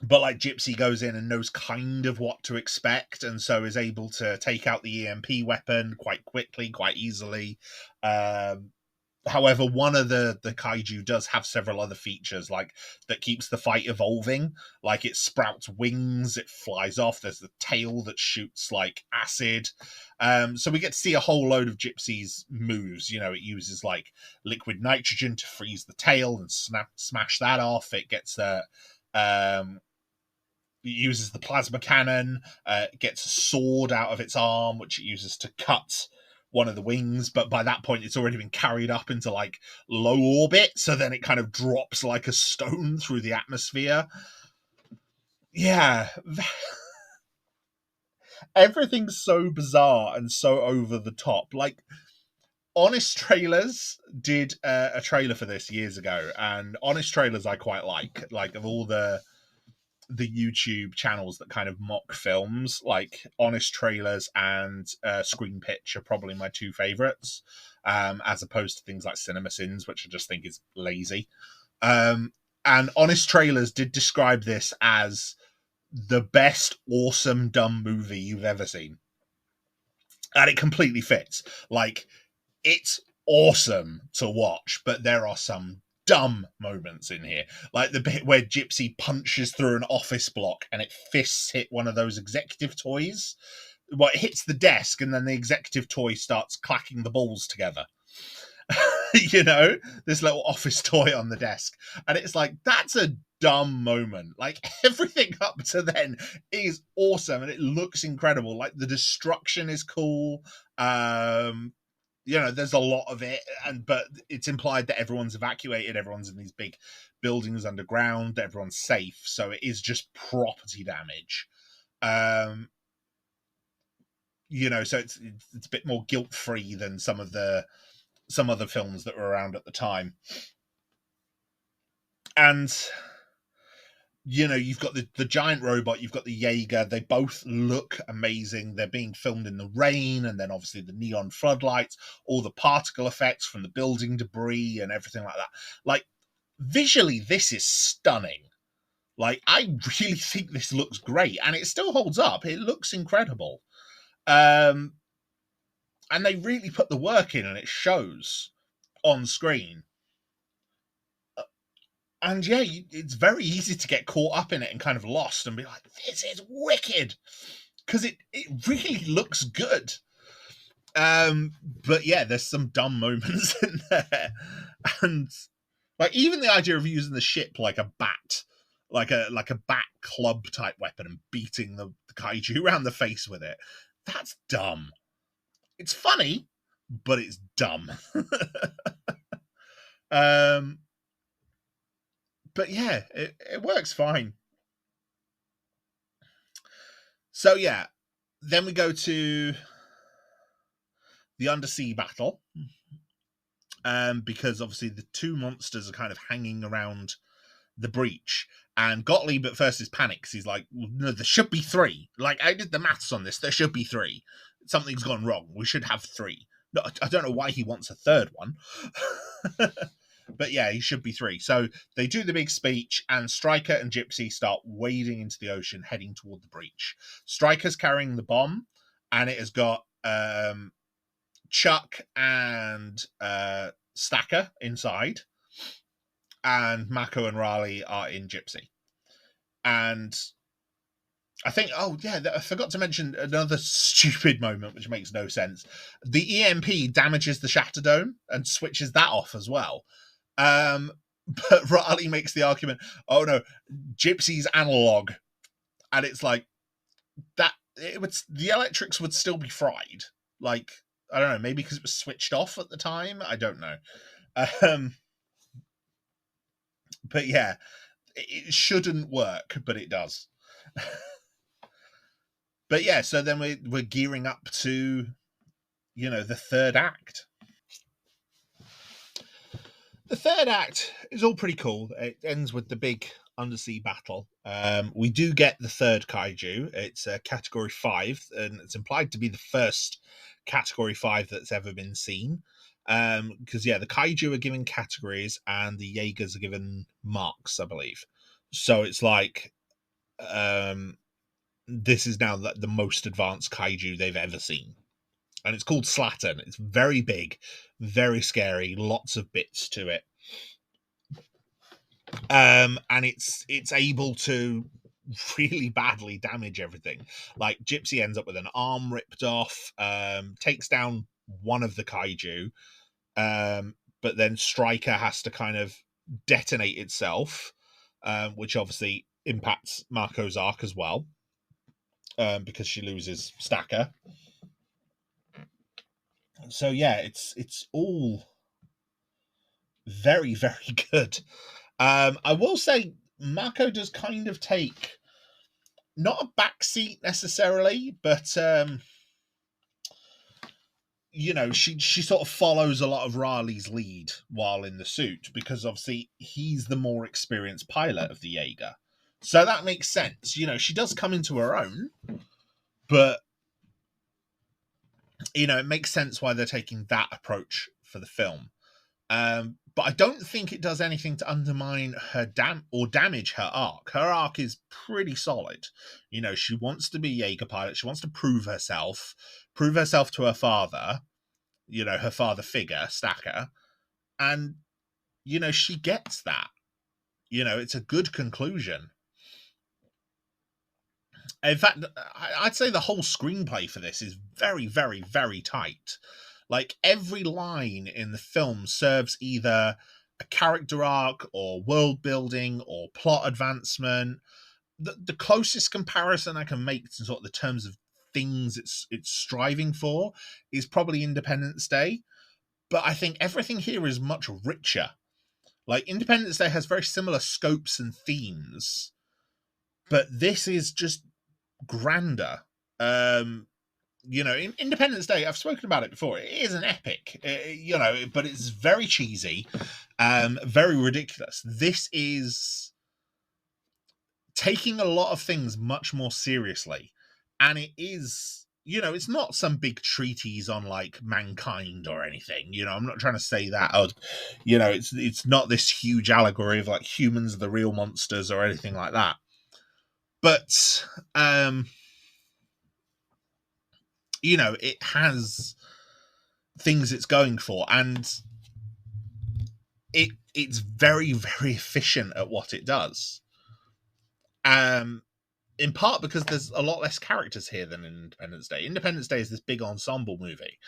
but like Gypsy goes in and knows kind of what to expect, and so is able to take out the EMP weapon quite quickly, quite easily. However, one of the kaiju does have several other features, like, that keeps the fight evolving. Like, it sprouts wings, it flies off, there's the tail that shoots, like, acid. So we get to see a whole load of Gypsy's moves. It uses, like, liquid nitrogen to freeze the tail and smash that off. It gets it uses the plasma cannon, it gets a sword out of its arm, which it uses to cut one of the wings, but by that point it's already been carried up into like low orbit, so then it kind of drops like a stone through the atmosphere. Yeah. Everything's so bizarre and so over the top. Like, Honest Trailers did a trailer for this years ago, and Honest Trailers I quite like of all the YouTube channels that kind of mock films. Like, Honest Trailers and Screen Pitch are probably my two favorites, as opposed to things like CinemaSins, which I just think is lazy. And Honest Trailers did describe this as the best awesome dumb movie you've ever seen, and it completely fits. Like, it's awesome to watch, but there are some dumb moments in here, like the bit where Gypsy punches through an office block and it fists hit one of those executive toys. Well, it hits the desk, and then the executive toy starts clacking the balls together. This little office toy on the desk, and it's like, that's a dumb moment. Like, everything up to then is awesome, and it looks incredible. Like, the destruction is cool. There's a lot of it, but it's implied that everyone's evacuated, everyone's in these big buildings underground, everyone's safe, so it is just property damage. So it's a bit more guilt-free than some other films that were around at the time. And you've got the giant robot, you've got the Jaeger. They both look amazing. They're being filmed in the rain, and then obviously the neon floodlights, all the particle effects from the building debris and everything like that. Like, visually, this is stunning. Like, I really think this looks great, and it still holds up. It looks incredible. And they really put the work in, and it shows on screen. And yeah, it's very easy to get caught up in it and kind of lost and be like, this is wicked, because it really looks good. But yeah, there's some dumb moments in there. And like, even the idea of using the ship like a bat, like a bat club type weapon, and beating the kaiju around the face with it, that's dumb. It's funny, but it's dumb. But yeah, it works fine. So yeah, then we go to the undersea battle, because obviously the two monsters are kind of hanging around the breach, and Gottlieb at first is panicked because he's like, no, there should be three. Like, I did the maths on this, there should be three. Something's gone wrong, we should have three. No, I don't know why he wants a third one. But yeah, he should be three. So they do the big speech, and Stryker and Gypsy start wading into the ocean, heading toward the breach. Stryker's carrying the bomb, and it has got Chuck and Stacker inside, and Mako and Raleigh are in Gypsy. And I think, oh yeah, I forgot to mention another stupid moment which makes no sense. The EMP damages the Shatter Dome and switches that off as well. But Riley makes the argument, oh no, Gypsy's analog. And it's like, that it would, the electrics would still be fried. Like, I don't know, maybe because it was switched off at the time. I don't know. But yeah, it shouldn't work, but it does. But yeah, so then we're gearing up to, the third act. The third act is all pretty cool. It ends with the big undersea battle. We do get the third kaiju. It's a category 5, and it's implied to be the first category 5 that's ever been seen. Because the kaiju are given categories and the Jaegers are given marks, I believe. So it's like, this is now the most advanced kaiju they've ever seen. And it's called Slattern. It's very big, very scary, lots of bits to it. And it's able to really badly damage everything. Like, Gypsy ends up with an arm ripped off, takes down one of the kaiju, but then Striker has to kind of detonate itself, which obviously impacts Marco's arc as well, because she loses Stacker. So yeah, it's all very, very good. I will say Marco does kind of take not a backseat necessarily, but she sort of follows a lot of Raleigh's lead while in the suit, because obviously he's the more experienced pilot of the Jaeger. So that makes sense. She does come into her own, but it makes sense why they're taking that approach for the film. But I don't think it does anything to undermine her damage her arc. Her arc is pretty solid. She wants to be Jaeger pilot. She wants to prove herself to her father, her father figure, Stacker. And, she gets that. It's a good conclusion. In fact, I'd say the whole screenplay for this is very, very, very tight. Like, every line in the film serves either a character arc or world building or plot advancement. The closest comparison I can make to sort of the terms of things it's striving for is probably Independence Day. But I think everything here is much richer. Like, Independence Day has very similar scopes and themes, but this is just grander. Independence Day, I've spoken about it before. It is an epic, but it's very cheesy, very ridiculous. This is taking a lot of things much more seriously, and it is, it's not some big treatise on like mankind or anything. I'm not trying to say that. It's not this huge allegory of like humans are the real monsters or anything like that. But it has things it's going for, and it's very, very efficient at what it does. In part because there's a lot less characters here than in Independence Day. Independence Day is this big ensemble movie,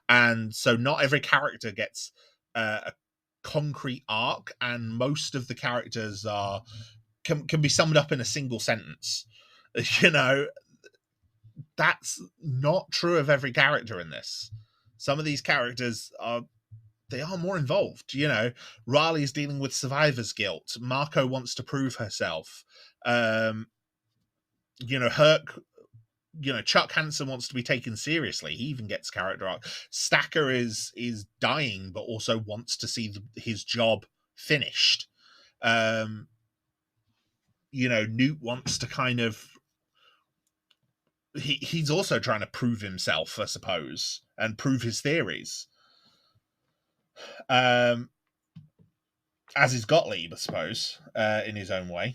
and so not every character gets a concrete arc, and most of the characters can be summed up in a single sentence. That's not true of every character in this. Some of these characters are more involved. Raleigh's dealing with survivor's guilt. Marco wants to prove herself. Herc, Chuck Hansen wants to be taken seriously. He even gets character arc. Stacker is dying, but also wants to see his job finished. Newt wants to kind of, he's also trying to prove himself, I suppose, and prove his theories. As is Gottlieb, I suppose, in his own way.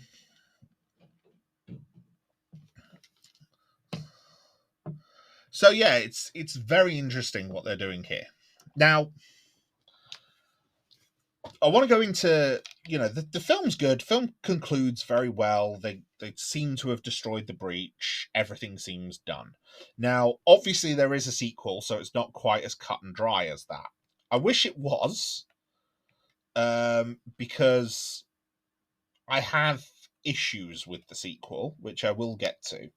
So yeah, it's very interesting what they're doing here. Now, I want to go into the film's good. Film concludes very well. They seem to have destroyed the breach. Everything seems done. Now, obviously, there is a sequel, so it's not quite as cut and dry as that. I wish it was, because I have issues with the sequel, which I will get to.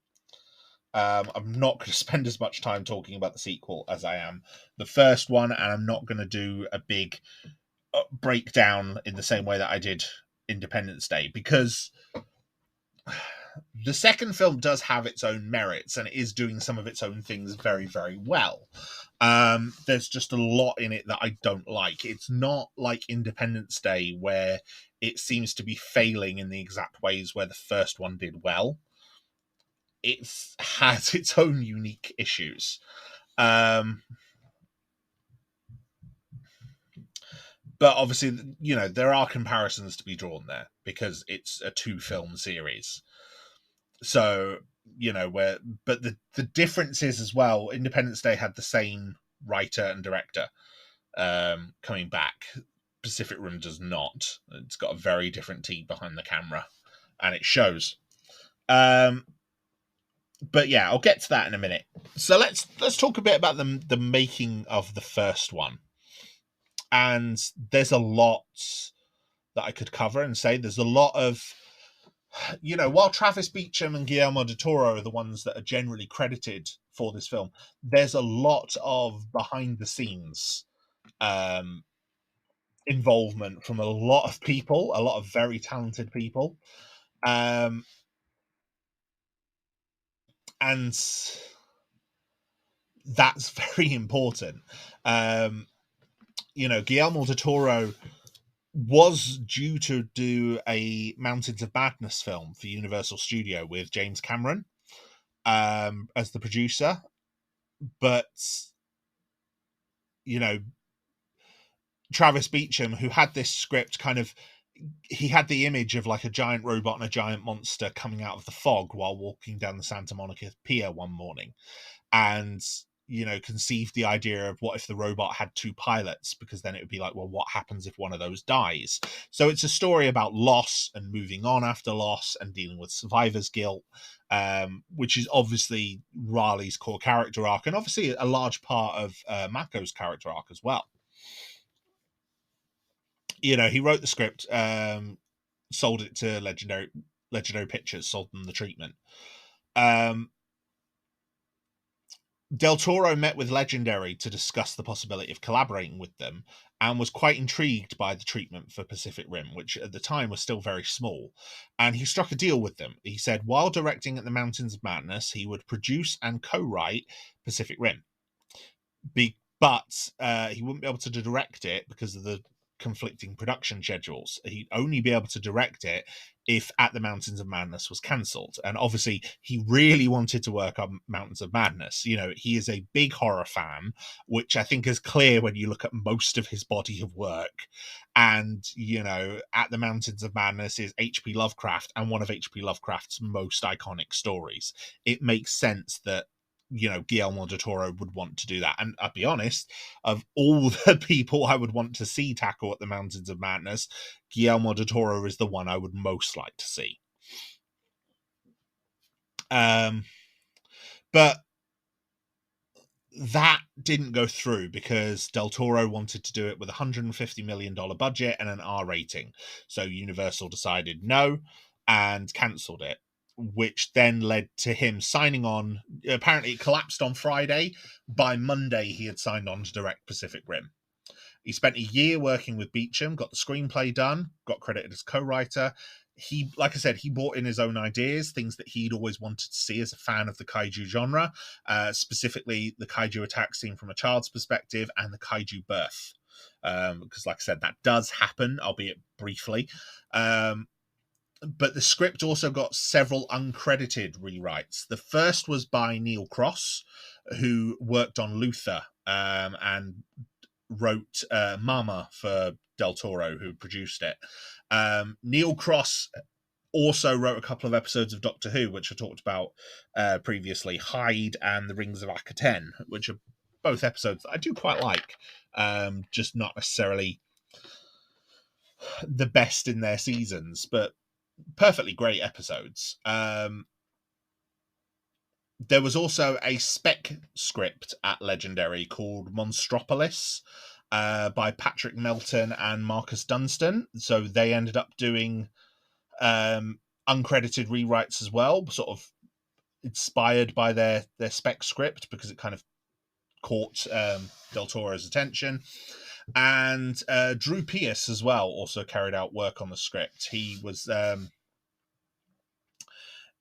I'm not going to spend as much time talking about the sequel as I am the first one, and I'm not going to do a big breakdown in the same way that I did Independence Day, because the second film does have its own merits and it is doing some of its own things very, very well. There's just a lot in it that I don't like. It's not like Independence Day, where it seems to be failing in the exact ways where the first one did well. It has its own unique issues. But obviously, there are comparisons to be drawn there because it's a 2-film series. So, but the difference is as well, Independence Day had the same writer and director coming back. Pacific Rim does not. It's got a very different team behind the camera, and it shows. But yeah, I'll get to that in a minute. So let's talk a bit about the making of the first one. And there's a lot that I could cover and say. There's a lot of, while Travis Beacham and Guillermo del Toro are the ones that are generally credited for this film, there's a lot of behind the scenes involvement from a lot of people, a lot of very talented people. And that's very important. Guillermo del Toro was due to do a Mountains of Madness film for Universal Studio with James Cameron as the producer, but Travis Beacham, who had this script, he had the image of like a giant robot and a giant monster coming out of the fog while walking down the Santa Monica Pier one morning, and conceived the idea of what if the robot had 2 pilots, because then it would be like, well, what happens if one of those dies? So it's a story about loss and moving on after loss and dealing with survivor's guilt, which is obviously Raleigh's core character arc, and obviously a large part of Mako's character arc as well. He wrote the script, sold it to Legendary Pictures, sold them the treatment. Del Toro met with Legendary to discuss the possibility of collaborating with them, and was quite intrigued by the treatment for Pacific Rim, which at the time was still very small. And he struck a deal with them. He said while directing at the Mountains of Madness, he would produce and co-write Pacific Rim. But he wouldn't be able to direct it because of the conflicting production schedules. He'd only be able to direct it if At the Mountains of Madness was cancelled. And obviously, he really wanted to work on Mountains of Madness. He is a big horror fan, which I think is clear when you look at most of his body of work. And, At the Mountains of Madness is H.P. Lovecraft, and one of H.P. Lovecraft's most iconic stories. It makes sense that Guillermo del Toro would want to do that. And I'll be honest, of all the people I would want to see tackle At the Mountains of Madness, Guillermo del Toro is the one I would most like to see. But that didn't go through because Del Toro wanted to do it with a $150 million budget and an R rating. So Universal decided no and cancelled it, which then led to him signing on. Apparently it collapsed on Friday. By Monday, he had signed on to direct Pacific Rim. He spent a year working with Beacham, got the screenplay done, got credited as co-writer. He, like I said, he brought in his own ideas, things that he'd always wanted to see as a fan of the kaiju genre, specifically the kaiju attack scene from a child's perspective and the kaiju birth. Because, like I said, that does happen, albeit briefly. But the script also got several uncredited rewrites. The first was by Neil Cross, who worked on Luther and wrote Mama for Del Toro, who produced it. Neil Cross also wrote a couple of episodes of Doctor Who, which I talked about previously, Hyde and The Rings of Akaten, which are both episodes that I do quite like, just not necessarily the best in their seasons, but perfectly great episodes. There was also a spec script at Legendary called Monstropolis by Patrick Melton and Marcus Dunstan. So they ended up doing uncredited rewrites as well, sort of inspired by their spec script because it kind of caught Del Toro's attention. And Drew Pearce as well also carried out work on the script. He was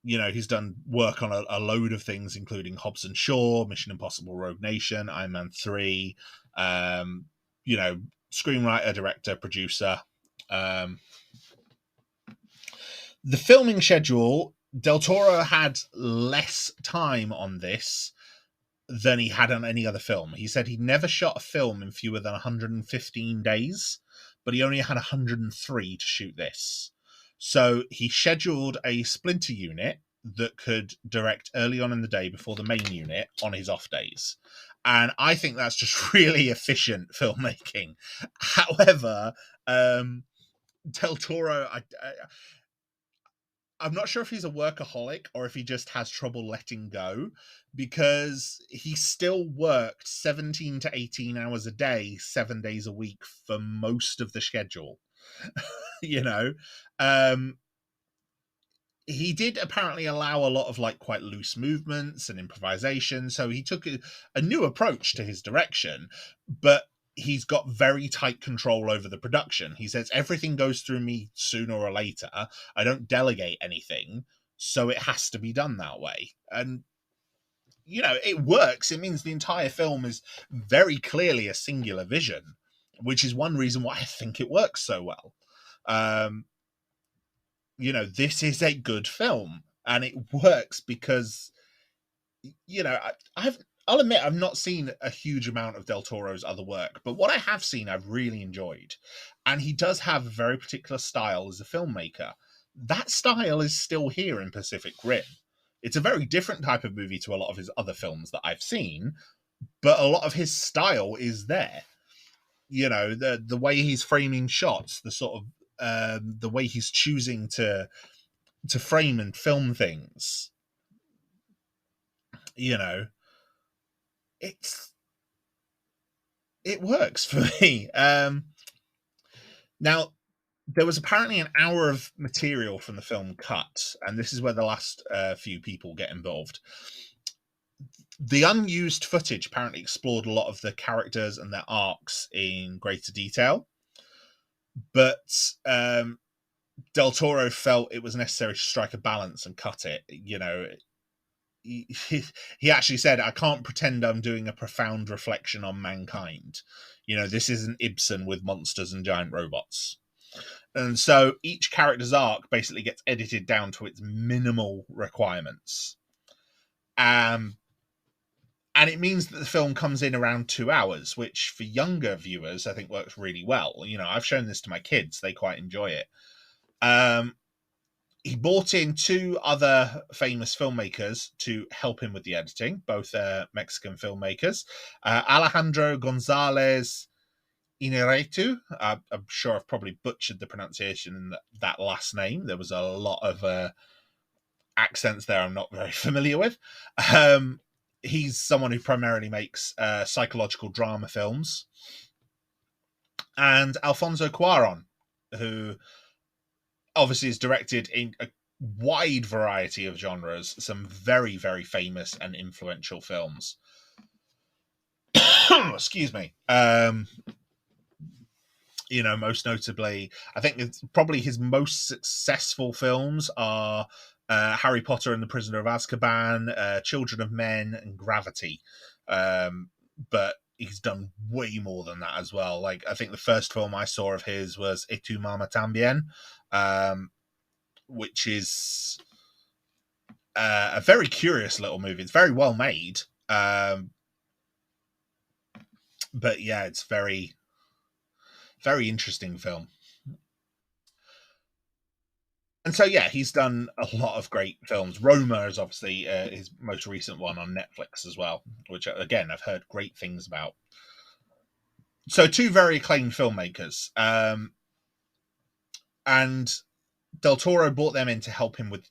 he's done work on a load of things, including Hobbs and Shaw, Mission Impossible Rogue Nation, Iron Man 3, screenwriter, director, producer. The filming schedule, Del Toro had less time on this than he had on any other film. He said he never shot a film in fewer than 115 days, but he only had 103 to shoot this. So he scheduled a splinter unit that could direct early on in the day before the main unit on his off days. And I think that's just really efficient filmmaking. However, Del Toro, I'm not sure if he's a workaholic or if he just has trouble letting go, because he still worked 17 to 18 hours a day, 7 days a week for most of the schedule. He did apparently allow a lot of quite loose movements and improvisation. So he took a new approach to his direction, but he's got very tight control over the production. He says everything goes through me sooner or later. I don't delegate anything, so it has to be done that way. And it works. It means the entire film is very clearly a singular vision, which is one reason why I think it works so well. This is a good film, and it works because I'll admit I've not seen a huge amount of Del Toro's other work, but what I have seen I've really enjoyed. And he does have a very particular style as a filmmaker. That style is still here in Pacific Rim. It's a very different type of movie to a lot of his other films that I've seen, but a lot of his style is there. The way he's framing shots, the sort of the way he's choosing to frame and film things. It works for me. Now, there was apparently an hour of material from the film cut, and this is where the last few people get involved. The unused footage apparently explored a lot of the characters and their arcs in greater detail, but Del Toro felt it was necessary to strike a balance and cut it. He actually said, I can't pretend I'm doing a profound reflection on mankind. This isn't Ibsen with monsters and giant robots. And so each character's arc basically gets edited down to its minimal requirements. And it means that the film comes in around 2 hours, which for younger viewers, I think works really well. I've shown this to my kids. They quite enjoy it. He brought in 2 other famous filmmakers to help him with the editing, both Mexican filmmakers. Alejandro Gonzalez Inarritu. I'm sure I've probably butchered the pronunciation in that last name. There was a lot of accents there I'm not very familiar with. He's someone who primarily makes psychological drama films. And Alfonso Cuarón, who obviously is directed in a wide variety of genres, some very, very famous and influential films. Excuse me. Most notably, I think it's probably his most successful films are Harry Potter and the Prisoner of Azkaban, Children of Men, and Gravity. But he's done way more than that as well. I think the first film I saw of his was Et tu mama tambien, which is a very curious little movie. It's very well made. But yeah, it's very, very interesting film. And so, yeah, he's done a lot of great films. Roma is obviously his most recent one on Netflix as well, which, again, I've heard great things about. So 2 very acclaimed filmmakers. and Del Toro brought them in to help him with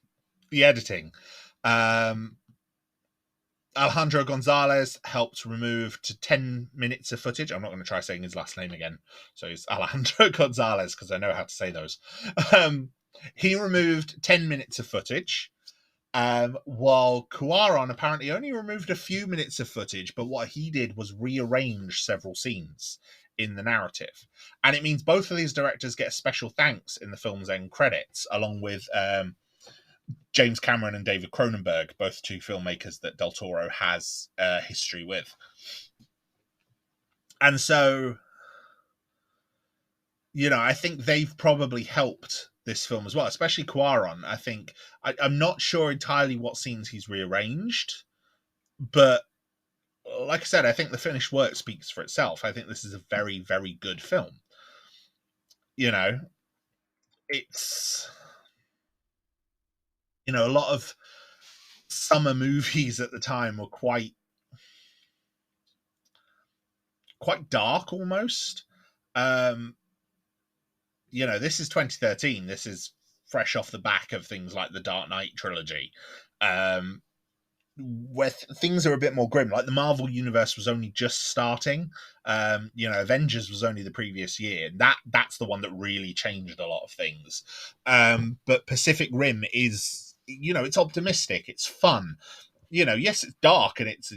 the editing. Um, Alejandro Gonzalez helped remove to 10 minutes of footage. I'm not going to try saying his last name again. So it's Alejandro Gonzalez because I know how to say those. He removed 10 minutes of footage, while Cuarón apparently only removed a few minutes of footage, but what he did was rearrange several scenes in the narrative. And it means both of these directors get a special thanks in the film's end credits, along with James Cameron and David Cronenberg, both two filmmakers that Del Toro has history with. And so, I think they've probably helped this film as well, especially Cuarón. I think I'm not sure entirely what scenes he's rearranged, but like I said, I think the finished work speaks for itself. I think this is a very, very good film. It's a lot of summer movies at the time were quite dark almost. This is 2013. This is fresh off the back of things like the Dark Knight trilogy, where things are a bit more grim. Like the Marvel universe was only just starting. Avengers was only the previous year. That's the one that really changed a lot of things. But Pacific Rim is, it's optimistic. It's fun. Yes, it's dark and it's,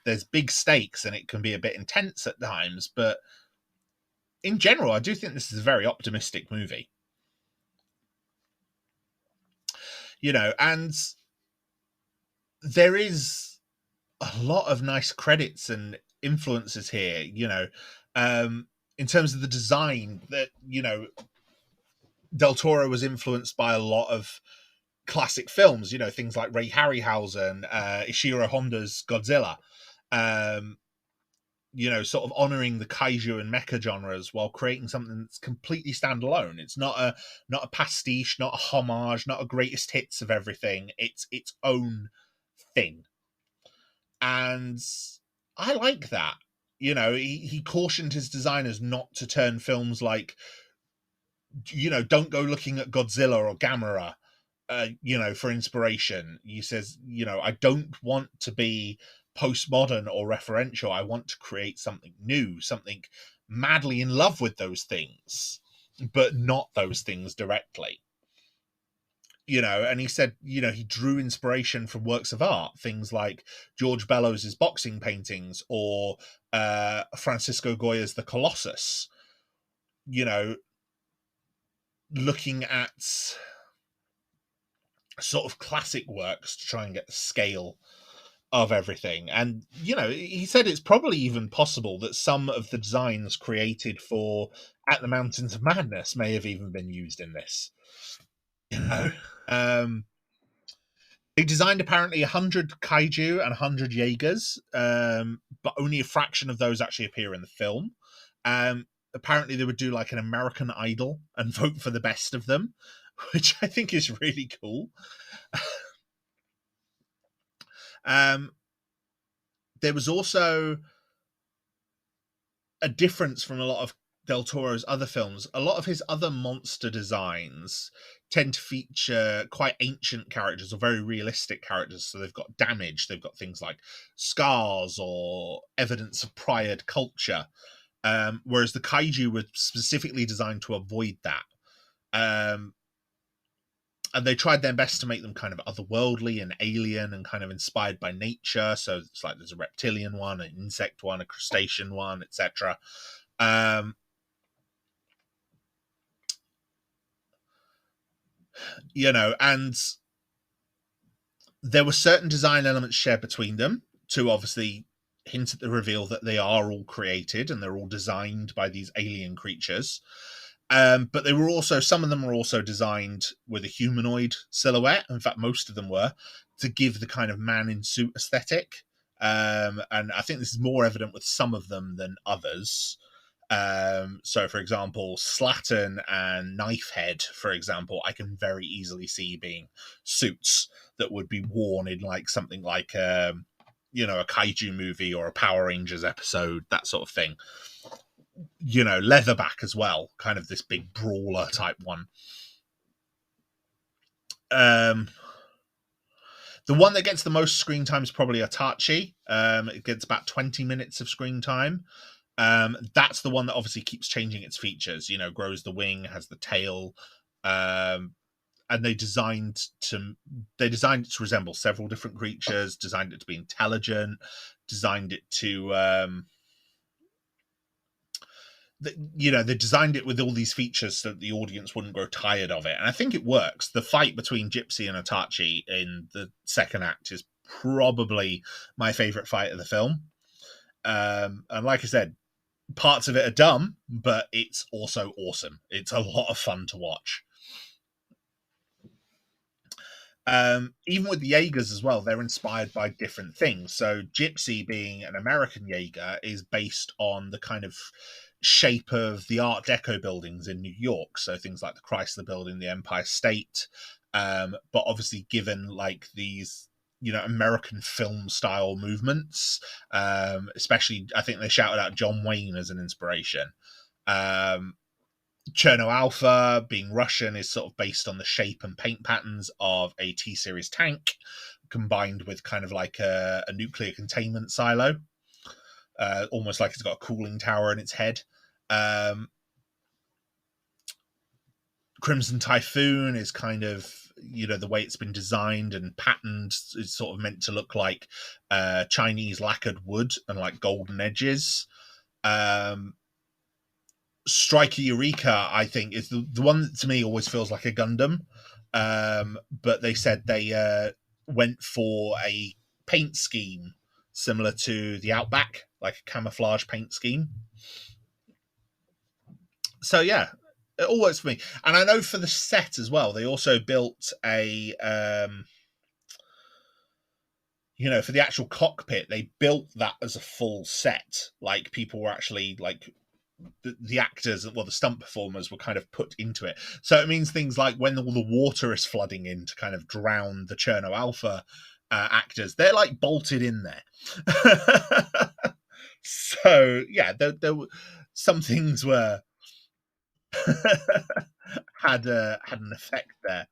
there's big stakes and it can be a bit intense at times, but in general, I do think this is a very optimistic movie. And there is a lot of nice credits and influences here, in terms of the design that, Del Toro was influenced by a lot of classic films, things like Ray Harryhausen, Ishiro Honda's Godzilla, sort of honoring the kaiju and mecha genres while creating something that's completely standalone. It's not a pastiche, not a homage, not a greatest hits of everything. It's its own thing. And I like that. He cautioned his designers not to turn films like, don't go looking at Godzilla or Gamera, for inspiration. He says, I don't want to be postmodern or referential. I want to create something new, something madly in love with those things, but not those things directly. And he said, he drew inspiration from works of art, things like George Bellows's boxing paintings or Francisco Goya's The Colossus, looking at sort of classic works to try and get the scale of everything. And, he said it's probably even possible that some of the designs created for At the Mountains of Madness may have even been used in this. They designed apparently 100 kaiju and 100 Jaegers, but only a fraction of those actually appear in the film. Apparently they would do like an American Idol and vote for the best of them, which I think is really cool. There was also a difference from a lot of Del Toro's other films. A lot of his other monster designs tend to feature quite ancient characters or very realistic characters. So they've got damage, they've got things like scars or evidence of prior culture. Whereas the kaiju were specifically designed to avoid that. And they tried their best to make them kind of otherworldly and alien and kind of inspired by nature. So it's like there's a reptilian one, an insect one, a crustacean one, etc. And there were certain design elements shared between them to obviously hint at the reveal that they are all created and they're all designed by these alien creatures. But they were also, some of them were also designed with a humanoid silhouette. In fact, most of them were, to give the kind of man in suit aesthetic. And I think this is more evident with some of them than others. So, for example, Slattern and Knifehead, for example, I can very easily see being suits that would be worn in like something like, a kaiju movie or a Power Rangers episode, that sort of thing. leatherback as well, kind of this big brawler type one. Um, the one that gets the most screen time is probably Atachi. It gets about 20 minutes of screen time. That's the one that obviously keeps changing its features. Grows the wing, has the tail, and they designed it to resemble several different creatures. Designed it to be intelligent. Designed it to they designed it with all these features so that the audience wouldn't grow tired of it. And I think it works. The fight between Gypsy and Itachi in the second act is probably my favorite fight of the film. And like I said, parts of it are dumb, but it's also awesome. It's a lot of fun to watch. Even with the Jaegers as well, they're inspired by different things. So Gypsy, being an American Jaeger, is based on the kind of shape of the Art Deco buildings in New York. So things like the Chrysler Building, the Empire State, but obviously given like these American film style movements. Especially, I think they shouted out John Wayne as an inspiration. Cherno Alpha, being Russian, is sort of based on the shape and paint patterns of a T-series tank, combined with kind of like a nuclear containment silo, almost like it's got a cooling tower in its head. Crimson Typhoon is kind of the way it's been designed and patterned is sort of meant to look like Chinese lacquered wood and like golden edges. Striker Eureka, I think, is the one that to me always feels like a Gundam. But they said they went for a paint scheme similar to the Outback, like a camouflage paint scheme. So yeah, it all works for me. And I know for the set as well, they also built a for the actual cockpit, they built that as a full set. Like people were actually like the actors, well, the stunt performers were kind of put into it. So it means things like when all the water is flooding in to kind of drown the Cherno Alpha actors, they're like bolted in there. So yeah, there were some things were had an effect there.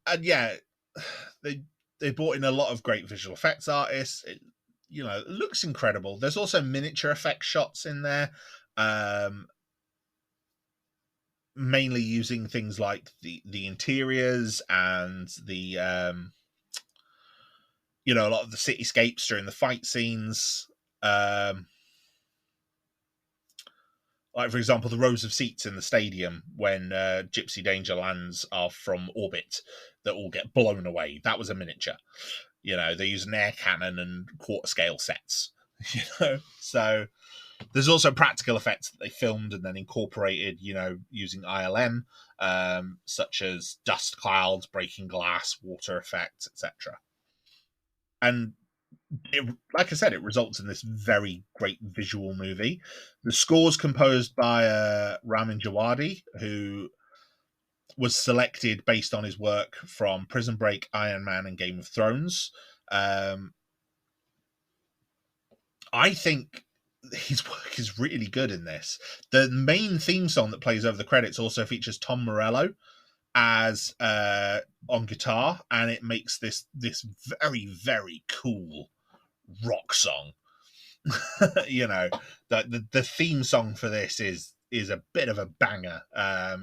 And yeah, they brought in a lot of great visual effects artists. It looks incredible. There's also miniature effect shots in there, mainly using things like the interiors and the a lot of the cityscapes during the fight scenes. Like, for example, the rows of seats in the stadium when Gypsy Danger lands are from orbit that all get blown away. That was a miniature. They use an air cannon and quarter scale sets. So there's also practical effects that they filmed and then incorporated, using ILM, such as dust clouds, breaking glass, water effects, etc. And like I said, it results in this very great visual movie. The score's composed by Ramin Djawadi, who was selected based on his work from Prison Break, Iron Man, and Game of Thrones. I think his work is really good in this. The main theme song that plays over the credits also features Tom Morello as on guitar, and it makes this very, very cool rock song. The theme song for this is a bit of a banger.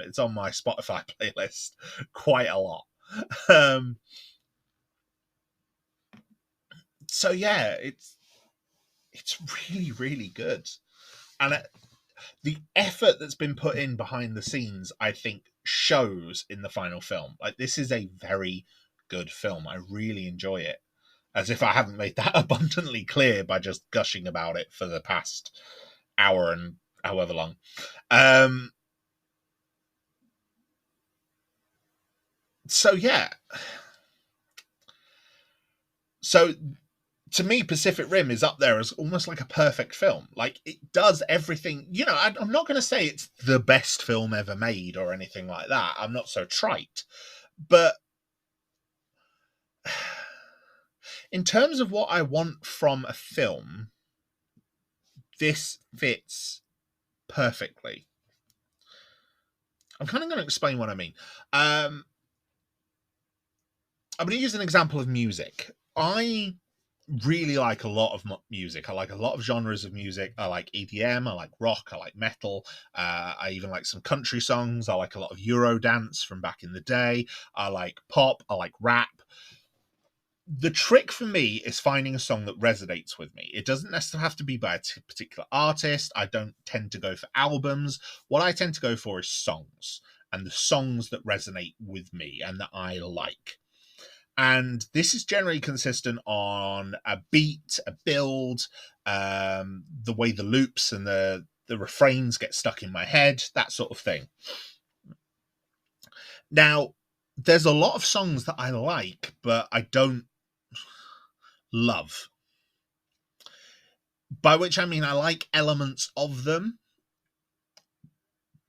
It's on my Spotify playlist quite a lot. So yeah, it's really, really good. And the effort that's been put in behind the scenes, I think, shows in the final film. Like, this is a very good film. I really enjoy it. As if I haven't made that abundantly clear by just gushing about it for the past hour and however long. So yeah. So to me, Pacific Rim is up there as almost like a perfect film. Like, it does everything. I'm not going to say it's the best film ever made or anything like that. I'm not so trite. But in terms of what I want from a film, this fits perfectly. I'm kind of going to explain what I mean. I'm going to use an example of music. I really like a lot of music. I like a lot of genres of music. I like EDM, I like rock, I like metal. I even like some country songs. I like a lot of Eurodance from back in the day. I like pop, I like rap. The trick for me is finding a song that resonates with me. It doesn't necessarily have to be by a particular artist. I don't tend to go for albums. What I tend to go for is songs, and the songs that resonate with me and that I like. And this is generally consistent on a beat, a build, the way the loops and the refrains get stuck in my head, that sort of thing. Now, there's a lot of songs that I like, but I don't love. By which I mean I like elements of them,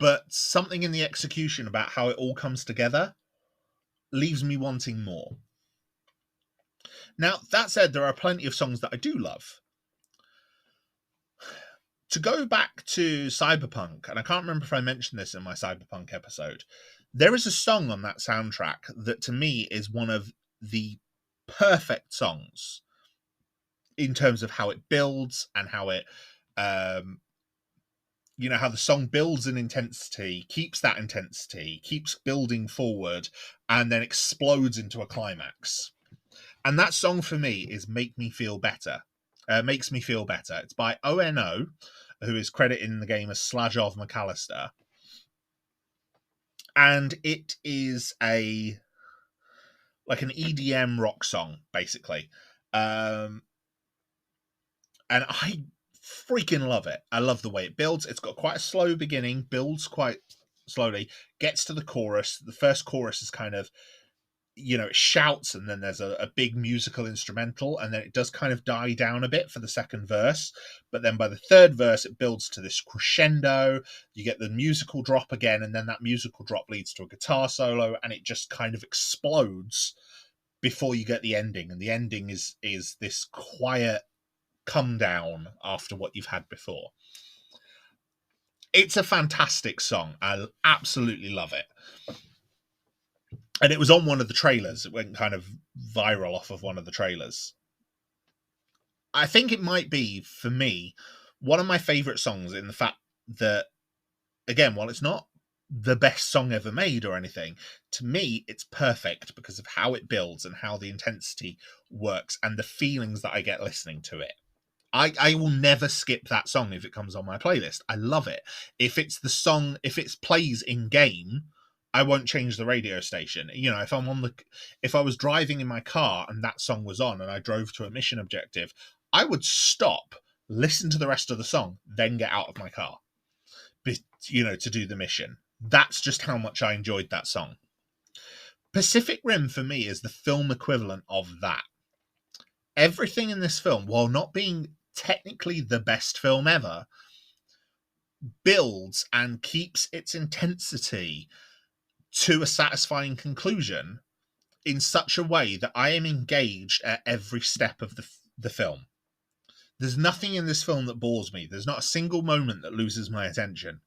but something in the execution about how it all comes together leaves me wanting more. Now, that said, there are plenty of songs that I do love. To go back to Cyberpunk, and I can't remember if I mentioned this in my Cyberpunk episode, there is a song on that soundtrack that to me is one of the perfect songs in terms of how it builds and how it, how the song builds in intensity, keeps that intensity, keeps building forward, and then explodes into a climax. And that song for me is Makes Me Feel Better. It's by ONO, who is credited in the game as Slajov McAllister. And it is an EDM rock song, basically. And I freaking love it. I love the way it builds. It's got quite a slow beginning, builds quite slowly, gets to the chorus. The first chorus is kind of, it shouts, and then there's a big musical instrumental, and then it does kind of die down a bit for the second verse. But then by the third verse, it builds to this crescendo. You get the musical drop again, and then that musical drop leads to a guitar solo, and it just kind of explodes before you get the ending. And the ending is this quiet come down after what you've had before. It's a fantastic song. I absolutely love it. And it was on one of the trailers. It went kind of viral off of one of the trailers. I think it might be, for me, one of my favourite songs, in the fact that, again, while it's not the best song ever made or anything, to me, it's perfect because of how it builds and how the intensity works and the feelings that I get listening to it. I will never skip that song if it comes on my playlist. I love it. If it plays in game, I won't change the radio station. If I was driving in my car and that song was on and I drove to a mission objective, I would stop, listen to the rest of the song, then get out of my car, to do the mission. That's just how much I enjoyed that song. Pacific Rim for me is the film equivalent of that. Everything in this film, while not being technically the best film ever, builds and keeps its intensity to a satisfying conclusion in such a way that I am engaged at every step of the film. There's nothing in this film that bores me. There's not a single moment that loses my attention.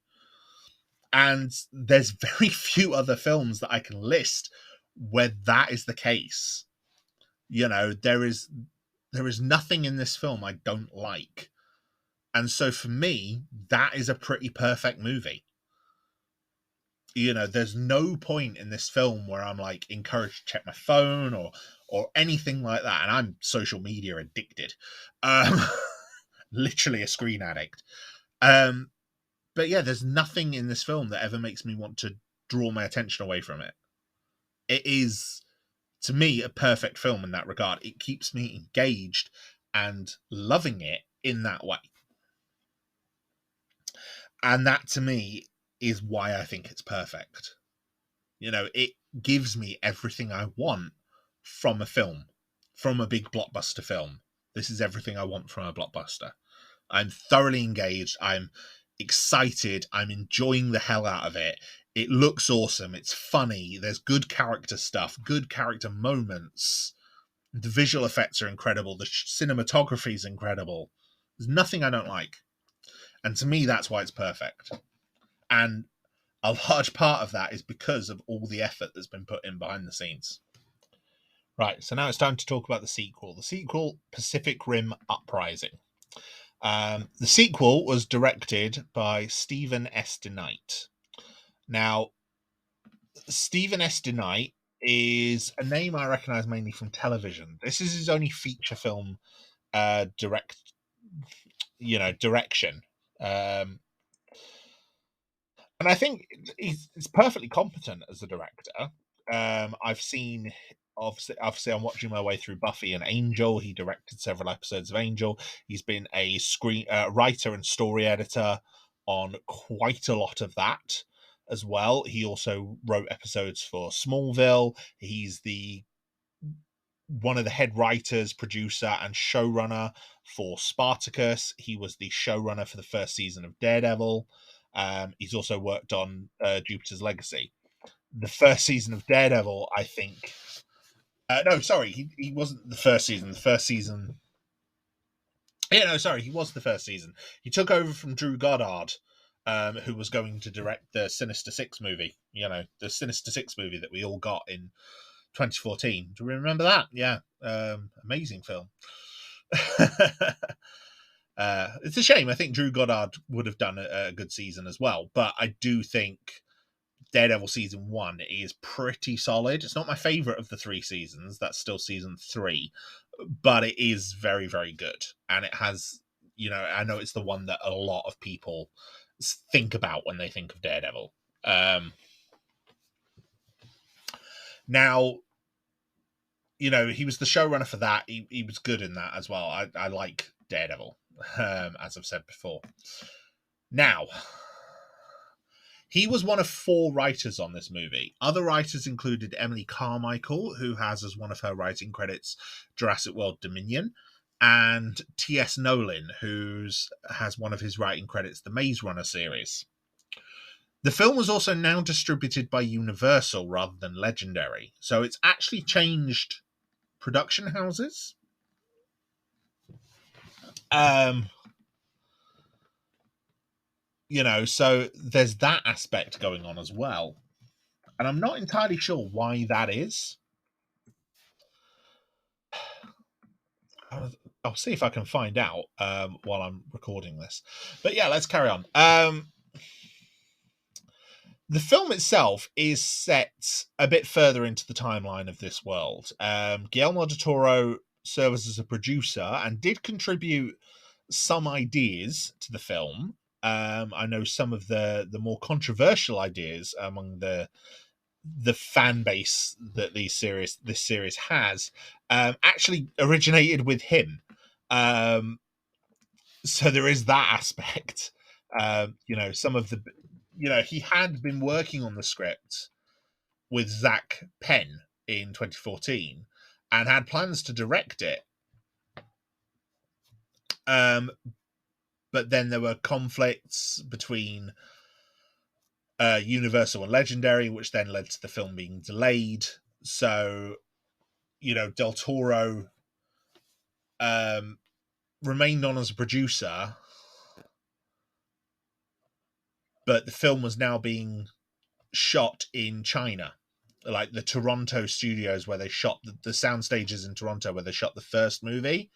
And there's very few other films that I can list where that is the case. There is nothing in this film I don't like. And so for me, that is a pretty perfect movie. There's no point in this film where I'm like encouraged to check my phone or anything like that. And I'm social media addicted. Literally a screen addict. But yeah, there's nothing in this film that ever makes me want to draw my attention away from it. It is, to me, a perfect film in that regard. It keeps me engaged and loving it in that way. And that, to me, is why I think it's perfect. It gives me everything I want from a film, from a big blockbuster film. This is everything I want from a blockbuster. I'm thoroughly engaged. I'm excited. I'm enjoying the hell out of it. It looks awesome. It's funny. There's good character stuff, good character moments. The visual effects are incredible. The cinematography is incredible. There's nothing I don't like. And to me, that's why it's perfect. And a large part of that is because of all the effort that's been put in behind the scenes. Right, so now it's time to talk about the sequel. The sequel, Pacific Rim Uprising. The sequel was directed by Stephen S. DeKnight. Now, Stephen S. DeKnight is a name I recognise mainly from television. This is his only feature film direction. And I think he's perfectly competent as a director. I've seen, obviously, I'm watching my way through Buffy and Angel. He directed several episodes of Angel. He's been a writer and story editor on quite a lot of that as well. He also wrote episodes for Smallville. He's one of the head writers, producer, and showrunner for Spartacus. He was the showrunner for the first season of Daredevil. He's also worked on Jupiter's Legacy. The first season of Daredevil, I think. No, sorry, he wasn't the first season. The first season. Yeah, no, sorry, he was the first season. He took over from Drew Goddard, who was going to direct the Sinister Six movie. You know, the Sinister Six movie that we all got in 2014. Do we remember that? Yeah, amazing film. It's a shame. I think Drew Goddard would have done a good season as well, but I do think Daredevil season 1 is pretty solid. It's not my favorite of the 3 seasons. That's still season 3, but it is very, very good. And it has, I know it's the one that a lot of people think about when they think of Daredevil. Now, he was the showrunner for that. He was good in that as well. I like Daredevil, as I've said before. Now, he was one of 4 writers on this movie. Other writers included Emily Carmichael, who has as one of her writing credits Jurassic World Dominion, and T.S. Nolan, who has one of his writing credits the Maze Runner series. The film was also now distributed by Universal rather than Legendary, so it's actually changed production houses. So there's that aspect going on as well. And I'm not entirely sure why that is. I'll see if I can find out while I'm recording this. But yeah, let's carry on. The film itself is set a bit further into the timeline of this world. Guillermo del Toro serves as a producer and did contribute some ideas to the film. I know some of the more controversial ideas among the fan base that this series has actually originated with him. So there is that aspect. Some of the he had been working on the script with Zach Penn in 2014 and had plans to direct it. But then there were conflicts between Universal and Legendary, which then led to the film being delayed. So, Del Toro remained on as a producer, but the film was now being shot in China, like the Toronto studios where they shot the sound stages in Toronto where they shot the first movie.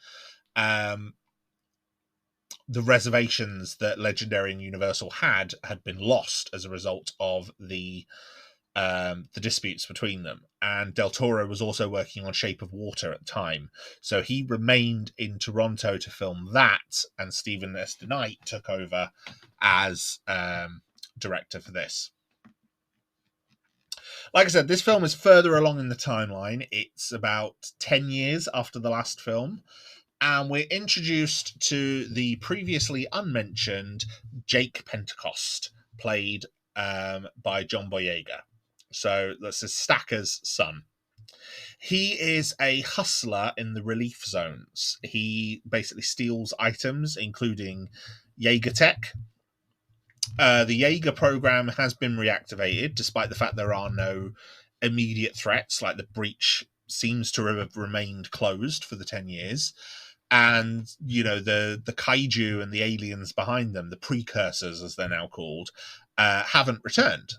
The reservations that Legendary and Universal had been lost as a result of the disputes between them. And Del Toro was also working on Shape of Water at the time, so he remained in Toronto to film that, and Stephen S. DeKnight took over as director for this. Like I said, this film is further along in the timeline. It's about 10 years after the last film, and we're introduced to the previously unmentioned Jake Pentecost, played by John Boyega. So that's his Stacker's son. He is a hustler in the relief zones. He basically steals items, including Jaeger tech. The Jaeger program has been reactivated, despite the fact there are no immediate threats, like the breach seems to have remained closed for the 10 years. and the kaiju and the aliens behind them, the precursors as they're now called, haven't returned.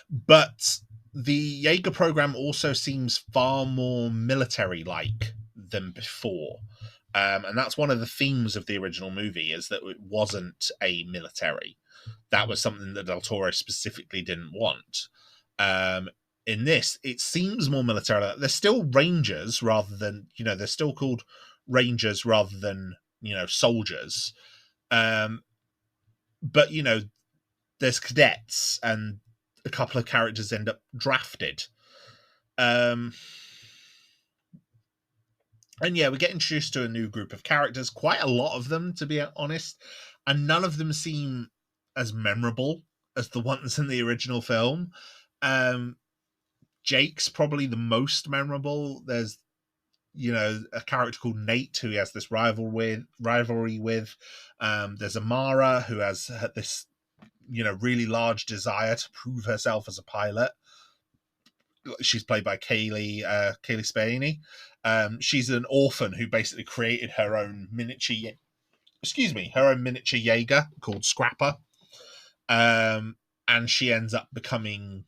But the Jaeger program also seems far more military-like than before. And that's one of the themes of the original movie, is that it wasn't a military. That was something that Del Toro specifically didn't want. In this, it seems more military. They're still rangers rather than, they're still called rangers rather than, soldiers. But, there's cadets, and a couple of characters end up drafted. And yeah, we get introduced to a new group of characters, quite a lot of them, to be honest, and none of them seem as memorable as the ones in the original film. Jake's probably the most memorable. There's a character called Nate who he has this rivalry with. There's Amara, who has this really large desire to prove herself as a pilot. She's played by Kaylee Spianey. She's an orphan who basically created her own miniature Jaeger called Scrapper. And she ends up becoming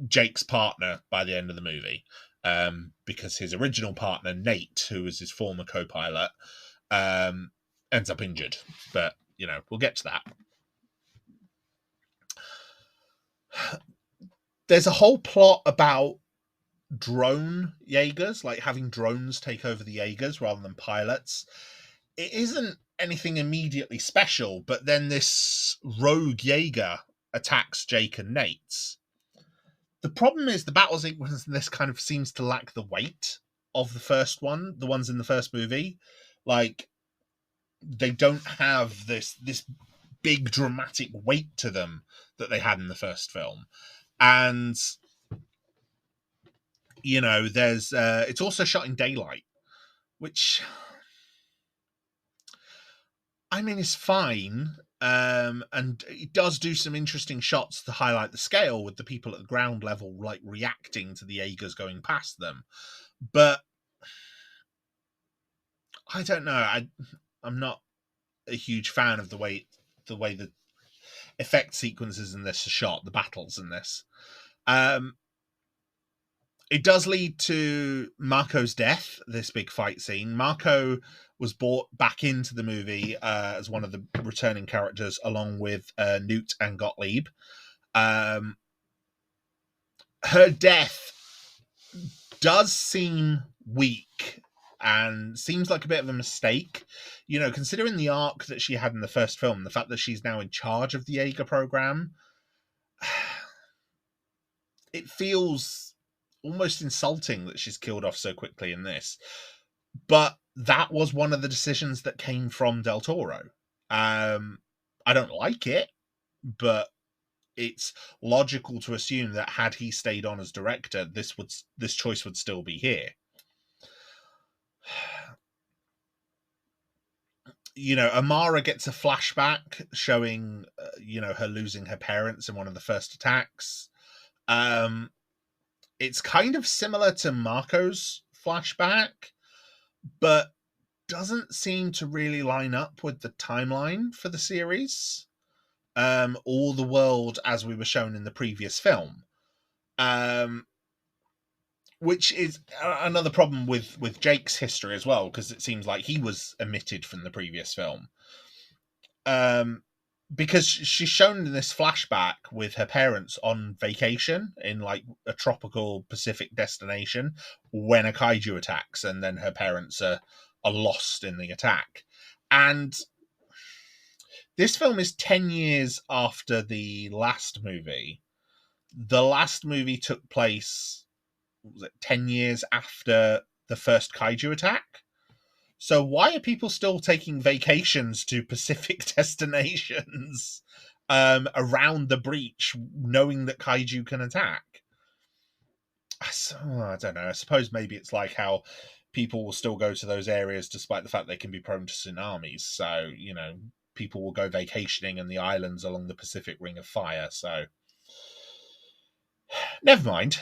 Jake's partner by the end of the movie, because his original partner, Nate, who was his former co-pilot, ends up injured. But, we'll get to that. There's a whole plot about drone Jaegers, like having drones take over the Jaegers rather than pilots. It isn't anything immediately special, but then this rogue Jaeger attacks Jake and Nate. The problem is the battle sequence in this kind of seems to lack the weight of the first one, the ones in the first movie. Like, they don't have this big dramatic weight to them that they had in the first film. And there's it's also shot in daylight, which, I mean, is fine. And it does do some interesting shots to highlight the scale, with the people at the ground level like reacting to the Jaegers going past them. But I don't know. I'm not a huge fan of the way the effect sequences in this are shot, the battles in this. It does lead to Marco's death, this big fight scene. Marco was brought back into the movie as one of the returning characters, along with Newt and Gottlieb. Her death does seem weak and seems like a bit of a mistake. Considering the arc that she had in the first film, the fact that she's now in charge of the Jaeger program, it feels almost insulting that she's killed off so quickly in this. But that was one of the decisions that came from Del Toro. I don't like it, but it's logical to assume that had he stayed on as director, this choice would still be here. Amara gets a flashback showing, her losing her parents in one of the first attacks. It's kind of similar to Marco's flashback, but doesn't seem to really line up with the timeline for the series, or the world as we were shown in the previous film. Which is another problem with Jake's history as well, because it seems like he was omitted from the previous film. Because she's shown in this flashback with her parents on vacation in like a tropical Pacific destination when a kaiju attacks, and then her parents are lost in the attack. And this film is 10 years after the last movie. The last movie took place, was it 10 years after the first kaiju attack? So why are people still taking vacations to Pacific destinations around the breach, knowing that kaiju can attack? I don't know. I suppose maybe it's like how people will still go to those areas despite the fact they can be prone to tsunamis. So, people will go vacationing in the islands along the Pacific Ring of Fire. So, never mind.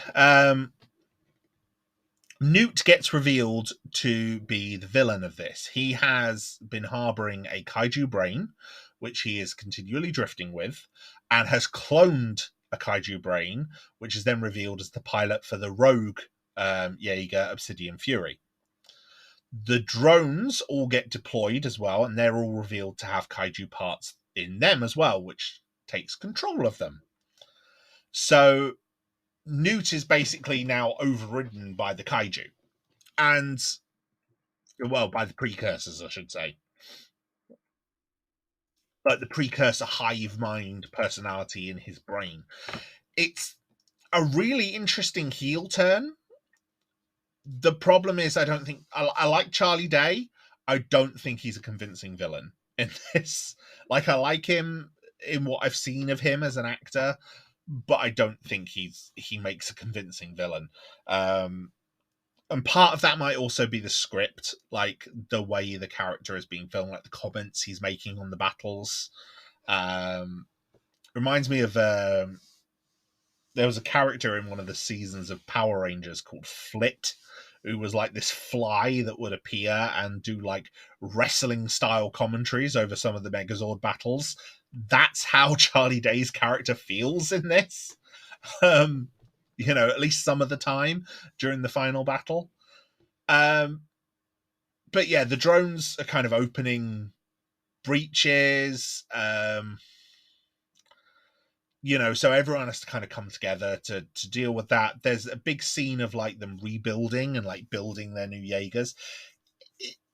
Newt gets revealed to be the villain of this. He has been harboring a kaiju brain, which he is continually drifting with, and has cloned a kaiju brain, which is then revealed as the pilot for the rogue Jaeger Obsidian Fury. The drones all get deployed as well, and they're all revealed to have kaiju parts in them as well, which takes control of them. So Newt is basically now overridden by the kaiju. And, well, by the precursors, I should say. Like the precursor hive mind personality in his brain. It's a really interesting heel turn. The problem is, I don't think I like Charlie Day. I don't think he's a convincing villain in this. Like, I like him in what I've seen of him as an actor, but I don't think he makes a convincing villain. And part of that might also be the script, like the way the character is being filmed, like the comments he's making on the battles. Reminds me of there was a character in one of the seasons of Power Rangers called Flit, who was like this fly that would appear and do like wrestling style commentaries over some of the Megazord battles. That's how Charlie Day's character feels in this. At least some of the time during the final battle. But yeah, the drones are kind of opening breaches. So everyone has to kind of come together to deal with that. There's a big scene of like them rebuilding and like building their new Jaegers.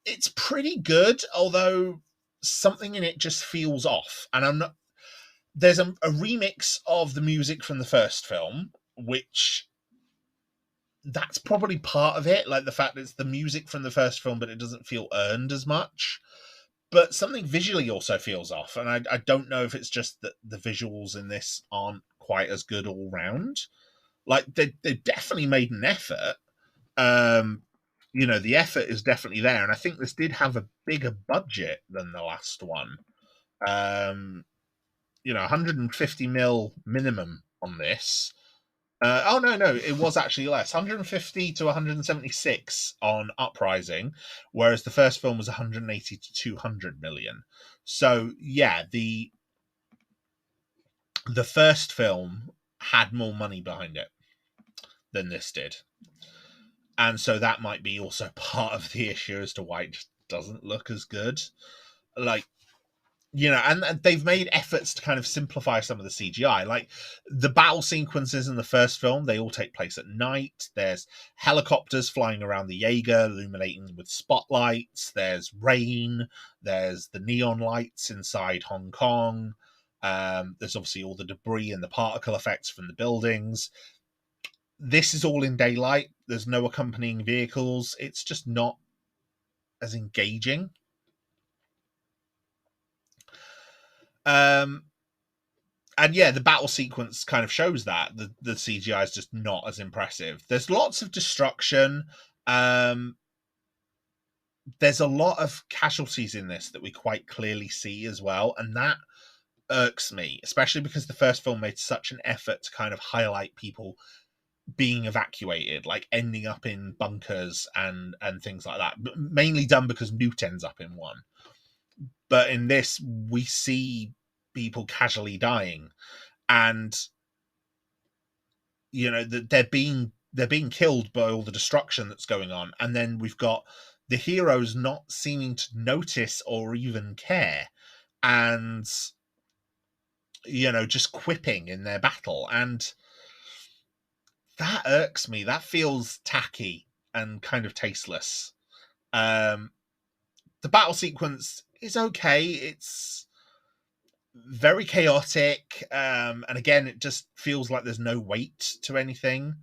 It's pretty good, although something in it just feels off. And I'm not. There's a remix of the music from the first film, which that's probably part of it. Like the fact that it's the music from the first film, but it doesn't feel earned as much. But something visually also feels off, and I don't know if it's just that the visuals in this aren't quite as good all round. Like they definitely made an effort. Um, the effort is definitely there, and I think this did have a bigger budget than the last one. 150 mil minimum on this. No, it was actually less, 150 to 176 on Uprising, whereas the first film was 180 to 200 million. So yeah, the first film had more money behind it than this did, and so that might be also part of the issue as to why it just doesn't look as good. Like, and they've made efforts to kind of simplify some of the CGI. Like the battle sequences in the first film, they all take place at night. There's helicopters flying around the Jaeger, illuminating with spotlights. There's rain. There's the neon lights inside Hong Kong. There's obviously all the debris and the particle effects from the buildings. This is all in daylight. There's no accompanying vehicles. It's just not as engaging. And yeah, the battle sequence kind of shows that the CGI is just not as impressive. There's lots of destruction. There's a lot of casualties in this that we quite clearly see as well, and that irks me, especially because the first film made such an effort to kind of highlight people being evacuated, like ending up in bunkers and things like that. But mainly done because Newt ends up in one. But in this, we see people casually dying, and that they're being killed by all the destruction that's going on, and then we've got the heroes not seeming to notice or even care, and just quipping in their battle, and that irks me. That feels tacky and kind of tasteless. The battle sequence is okay. It's very chaotic, and again, it just feels like there's no weight to anything.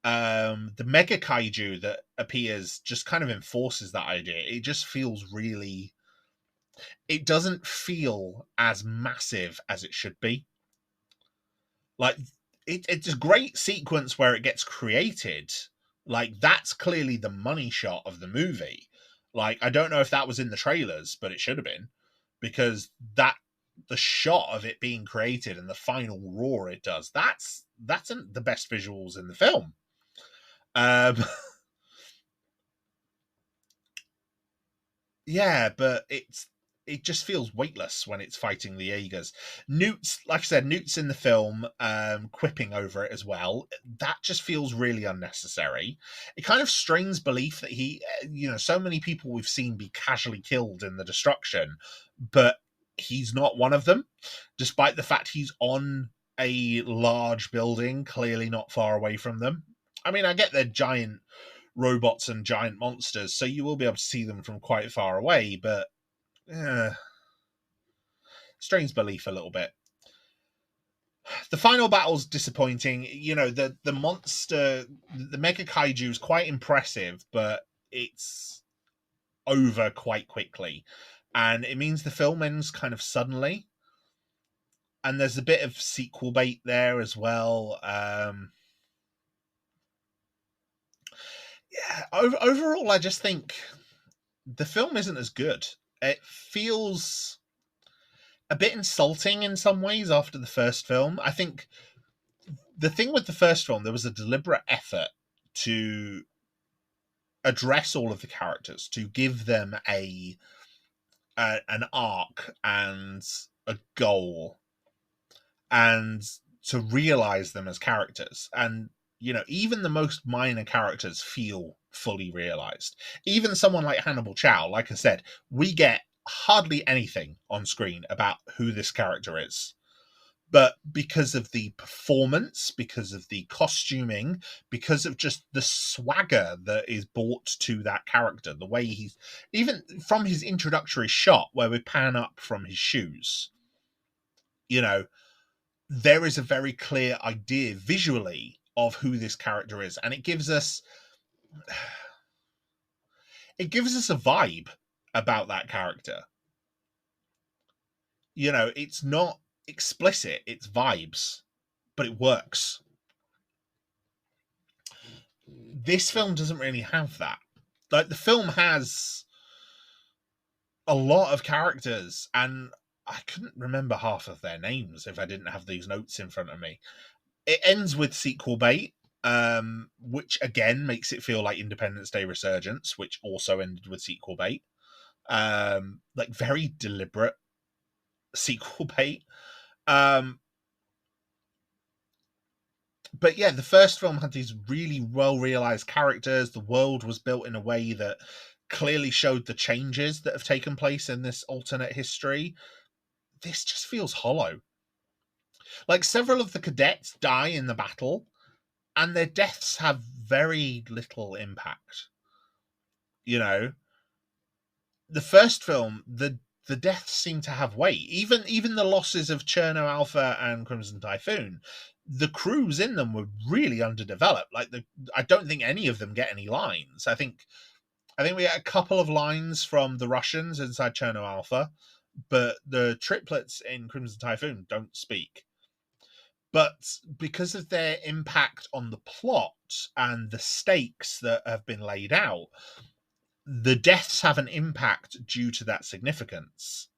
The mega kaiju that appears just kind of enforces that idea. It just feels really, it doesn't feel as massive as it should be. Like it's a great sequence where it gets created. Like that's clearly the money shot of the movie. Like I don't know if that was in the trailers, but it should have been, because that the shot of it being created and the final roar it does, that's the best visuals in the film. Um, Yeah, but it just feels weightless when it's fighting the Jaegers. Newt's, like I said, Newt's in the film, quipping over it as well. That just feels really unnecessary. It kind of strains belief that so many people we've seen be casually killed in the destruction, but he's not one of them, despite the fact he's on a large building, clearly not far away from them. I mean, I get they're giant robots and giant monsters, so you will be able to see them from quite far away, but strains belief a little bit. The final battle's disappointing. The monster, the Mega Kaiju is quite impressive, but it's over quite quickly. And it means the film ends kind of suddenly. And there's a bit of sequel bait there as well. Yeah, overall, I just think the film isn't as good. It feels a bit insulting in some ways after the first film. I think the thing with the first film, there was a deliberate effort to address all of the characters, to give them an arc and a goal, and to realize them as characters. And even the most minor characters feel fully realized. Even someone like Hannibal Chow, like I said, we get hardly anything on screen about who this character is. But because of the performance, because of the costuming, because of just the swagger that is brought to that character, the way he's, even from his introductory shot where we pan up from his shoes, you know, there is a very clear idea visually of who this character is, and it gives us a vibe about that character. It's not explicit, it's vibes, but it works. This film doesn't really have that. Like, the film has a lot of characters, and I couldn't remember half of their names if I didn't have these notes in front of me. It ends with sequel bait, which again makes it feel like Independence Day Resurgence, which also ended with sequel bait. Like, very deliberate sequel bait. But yeah, the first film had these really well realized characters. The world was built in a way that clearly showed the changes that have taken place in this alternate history. This just feels hollow. Like, several of the cadets die in the battle, and their deaths have very little impact. You know, the first film, the deaths seem to have weight. Even the losses of Cherno Alpha and Crimson Typhoon, the crews in them were really underdeveloped. I don't think any of them get any lines. I think we get a couple of lines from the Russians inside Cherno Alpha, but the triplets in Crimson Typhoon don't speak. But because of their impact on the plot and the stakes that have been laid out, the deaths have an impact due to that significance.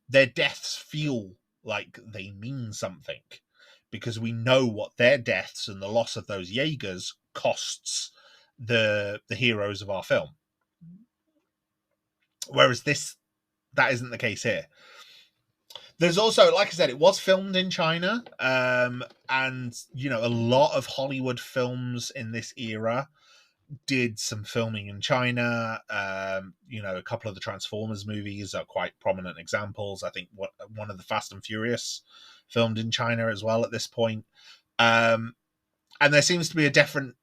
Their deaths feel like they mean something because we know what their deaths and the loss of those Jaegers costs the heroes of our film. Whereas that isn't the case here. There's also, like I said, it was filmed in China, and a lot of Hollywood films in this era did some filming in China. A couple of the Transformers movies are quite prominent examples. I think one of the Fast and Furious filmed in China as well at this point. And there seems to be a definite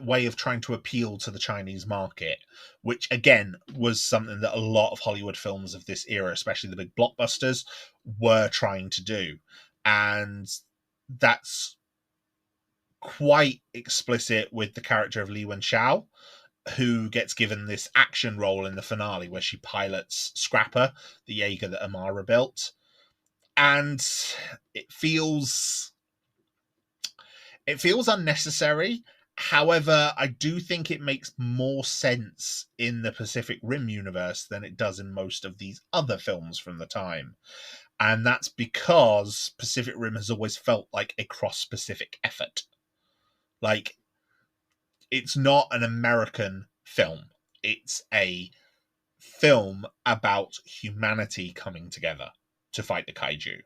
way of trying to appeal to the Chinese market, which again was something that a lot of Hollywood films of this era, especially the big blockbusters, were trying to do. And that's quite explicit with the character of Li Wenxiao, who gets given this action role in the finale where she pilots Scrapper, the Jaeger that Amara built. And it feels unnecessary. However, I do think it makes more sense in the Pacific Rim universe than it does in most of these other films from the time. And that's because Pacific Rim has always felt like a cross-Pacific effort. Like, it's not an American film. It's a film about humanity coming together to fight the kaiju.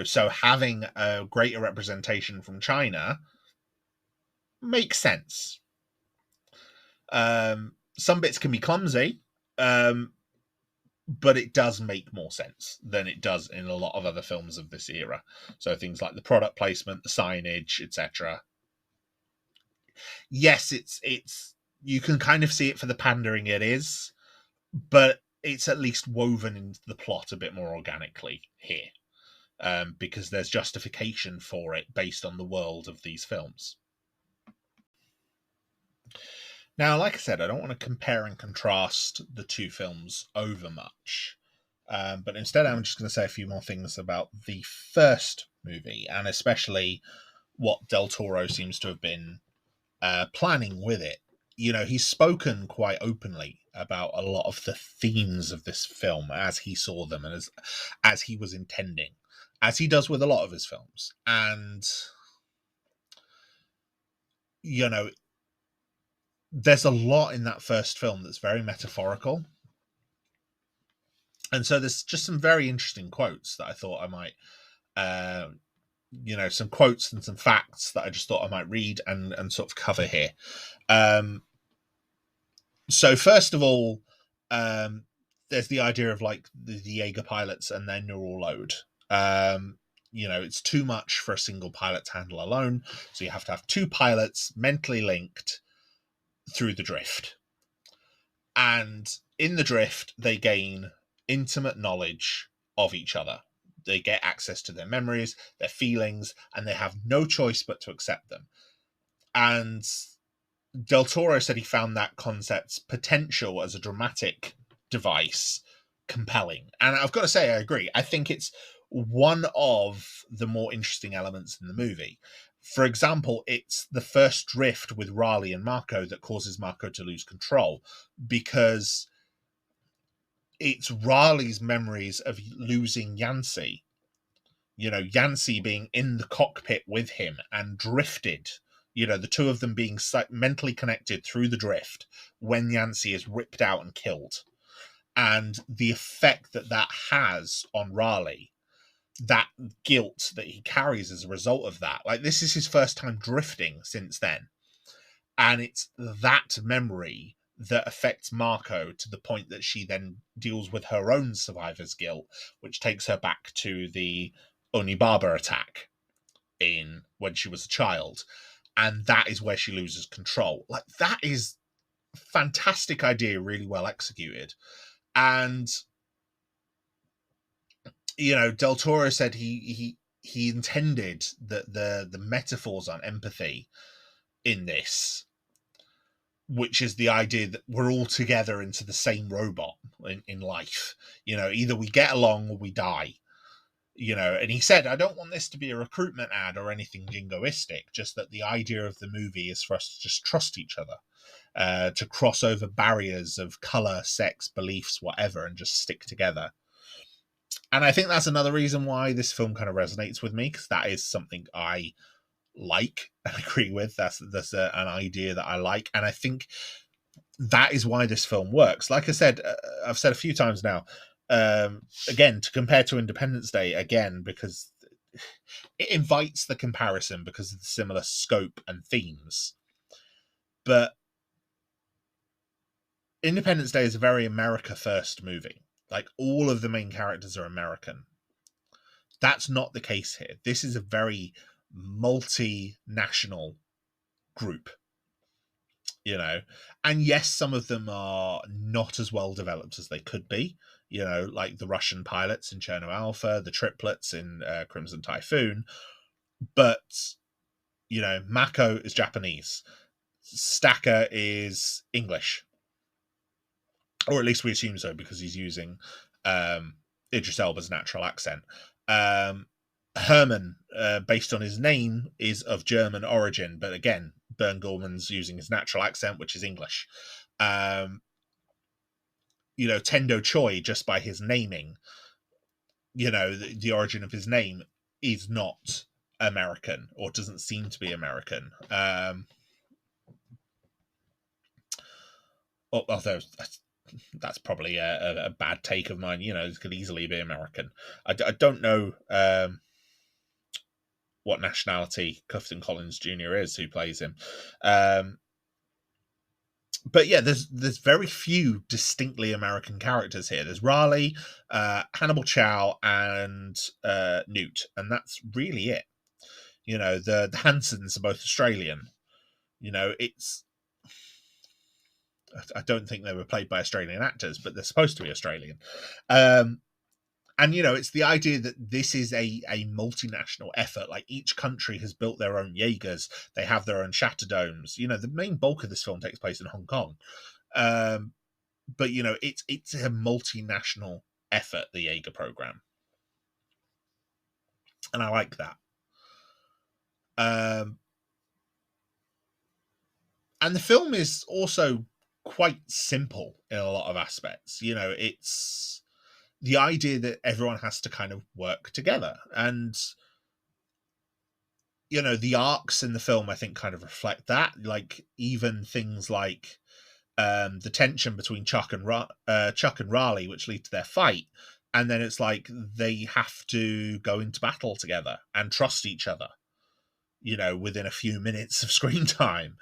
So having a greater representation from China makes sense. Some bits can be clumsy, but it does make more sense than it does in a lot of other films of this era. So things like the product placement, the signage, etc. Yes, it's you can kind of see it for the pandering it is, but it's at least woven into the plot a bit more organically here, because there's justification for it based on the world of these films. Now, like I said, I don't want to compare and contrast the two films over much, but instead I'm just going to say a few more things about the first movie, and especially what Del Toro seems to have been planning with it. He's spoken quite openly about a lot of the themes of this film as he saw them and as he was intending, as he does with a lot of his films. And there's a lot in that first film that's very metaphorical. And so there's just some very interesting quotes that I thought I might, some quotes and some facts that I just thought I might read and sort of cover here. So first of all, there's the idea of like the Jaeger pilots and their neural load. It's too much for a single pilot to handle alone. So you have to have two pilots mentally linked through the drift. And in the drift, they gain intimate knowledge of each other. They get access to their memories, their feelings, and they have no choice but to accept them. And Del Toro said he found that concept's potential as a dramatic device compelling. And I've got to say, I agree. I think it's one of the more interesting elements in the movie. For example, it's the first drift with Raleigh and Marco that causes Marco to lose control, because it's Raleigh's memories of losing Yancey. Yancey being in the cockpit with him and drifted, the two of them being mentally connected through the drift when Yancey is ripped out and killed. And the effect that has on Raleigh, that guilt that he carries as a result of that. Like, this is his first time drifting since then. And it's that memory that affects Marco to the point that she then deals with her own survivor's guilt, which takes her back to the Onibaba attack when she was a child. And that is where she loses control. Like, that is a fantastic idea, really well executed. And Del Toro said he intended that the metaphors on empathy in this, which is the idea that we're all together into the same robot in life. Either we get along or we die. And he said, I don't want this to be a recruitment ad or anything jingoistic, just that the idea of the movie is for us to just trust each other, to cross over barriers of color, sex, beliefs, whatever, and just stick together. And I think that's another reason why this film kind of resonates with me, because that is something I like and agree with. That's an idea that I like. And I think that is why this film works. Like I said, I've said a few times now, again, to compare to Independence Day, again, because it invites the comparison because of the similar scope and themes. But Independence Day is a very America first movie. Like, all of the main characters are American. That's not the case here. This is a very multinational group, and yes, some of them are not as well developed as they could be, like the Russian pilots in Cherno Alpha, the triplets in Crimson Typhoon. But, Mako is Japanese. Stacker is English. Or at least we assume so, because he's using Idris Elba's natural accent. Herman, based on his name, is of German origin, but again, Bern Gorman's using his natural accent, which is English. Tendo Choi, just by his naming, the origin of his name is not American, or doesn't seem to be American. although that's probably a bad take of mine. It could easily be American. I don't know what nationality Clifton Collins Jr. is who plays him. But yeah, there's very few distinctly American characters here. There's Raleigh, Hannibal Chow, and Newt, and that's really it. The Hansons are both Australian. It's I don't think they were played by Australian actors, but they're supposed to be Australian. And it's the idea that this is a multinational effort. Like, each country has built their own Jaegers, they have their own Shatterdomes. The main bulk of this film takes place in Hong Kong, but it's a multinational effort, the Jaeger program, and I like that. And the film is also quite simple in a lot of aspects. It's the idea that everyone has to kind of work together, and the arcs in the film, I think, kind of reflect that. Like, even things like the tension between Chuck and Raleigh, which lead to their fight, and then it's like they have to go into battle together and trust each other, within a few minutes of screen time.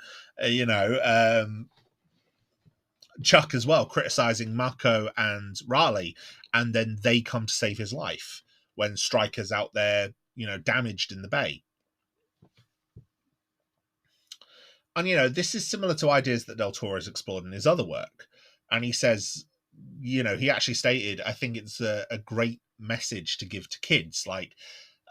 Chuck as well criticizing Marco and Raleigh, and then they come to save his life when Stryker's out there, damaged in the bay. And this is similar to ideas that Del Toro has explored in his other work. And he says, he actually stated, I think it's a great message to give to kids. Like,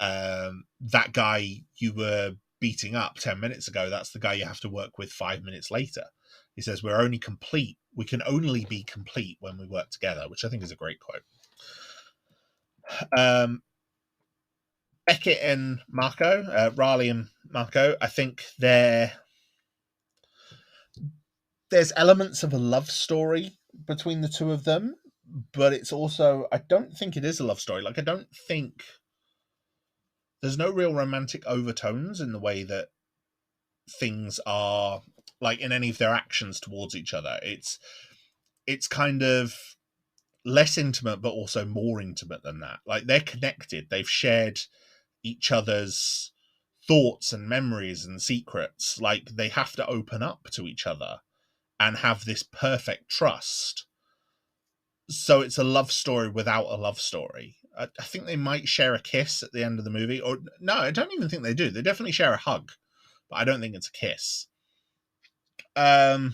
that guy you were beating up 10 minutes ago, that's the guy you have to work with 5 minutes later. He says, we can only be complete when we work together, which I think is a great quote. Beckett and Marco, Raleigh and Marco, I think there's elements of a love story between the two of them, but it's also, I don't think it is a love story. Like, I don't think there's no real romantic overtones in the way that things are, like, in any of their actions towards each other. It's kind of less intimate, but also more intimate than that. Like, they're connected. They've shared each other's thoughts and memories and secrets. Like, they have to open up to each other and have this perfect trust. So it's a love story without a love story. I think they might share a kiss at the end of the movie. Or no, I don't even think they do. They definitely share a hug, but I don't think it's a kiss. But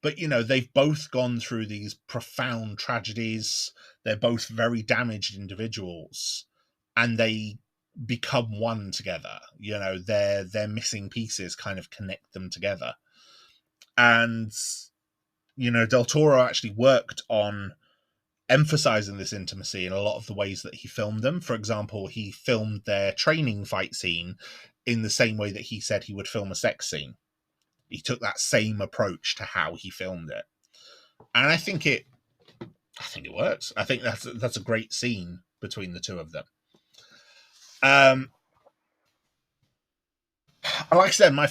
they've both gone through these profound tragedies. They're both very damaged individuals, and they become one together. Their missing pieces kind of connect them together. And Del Toro actually worked on emphasizing this intimacy in a lot of the ways that he filmed them. For example, he filmed their training fight scene in the same way that he said he would film a sex scene. He took that same approach to how he filmed it, and I think it works. I think that's a great scene between the two of them. Like I said, my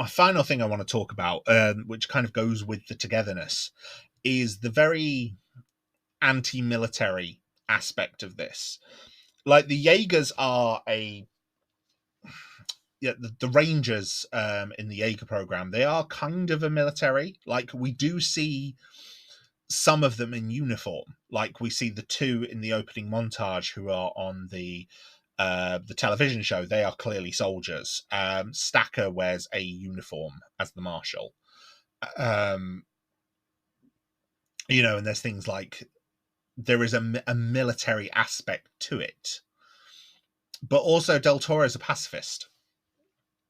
final thing I want to talk about, which kind of goes with the togetherness, is the very anti-military aspect of this. Like, the Jaegers are the Rangers in the Jaeger program, they are kind of a military. Like, we do see some of them in uniform. Like, we see the two in the opening montage who are on the television show. They are clearly soldiers. Stacker wears a uniform as the marshal. And there's things like, there is a military aspect to it. But also, Del Toro is a pacifist.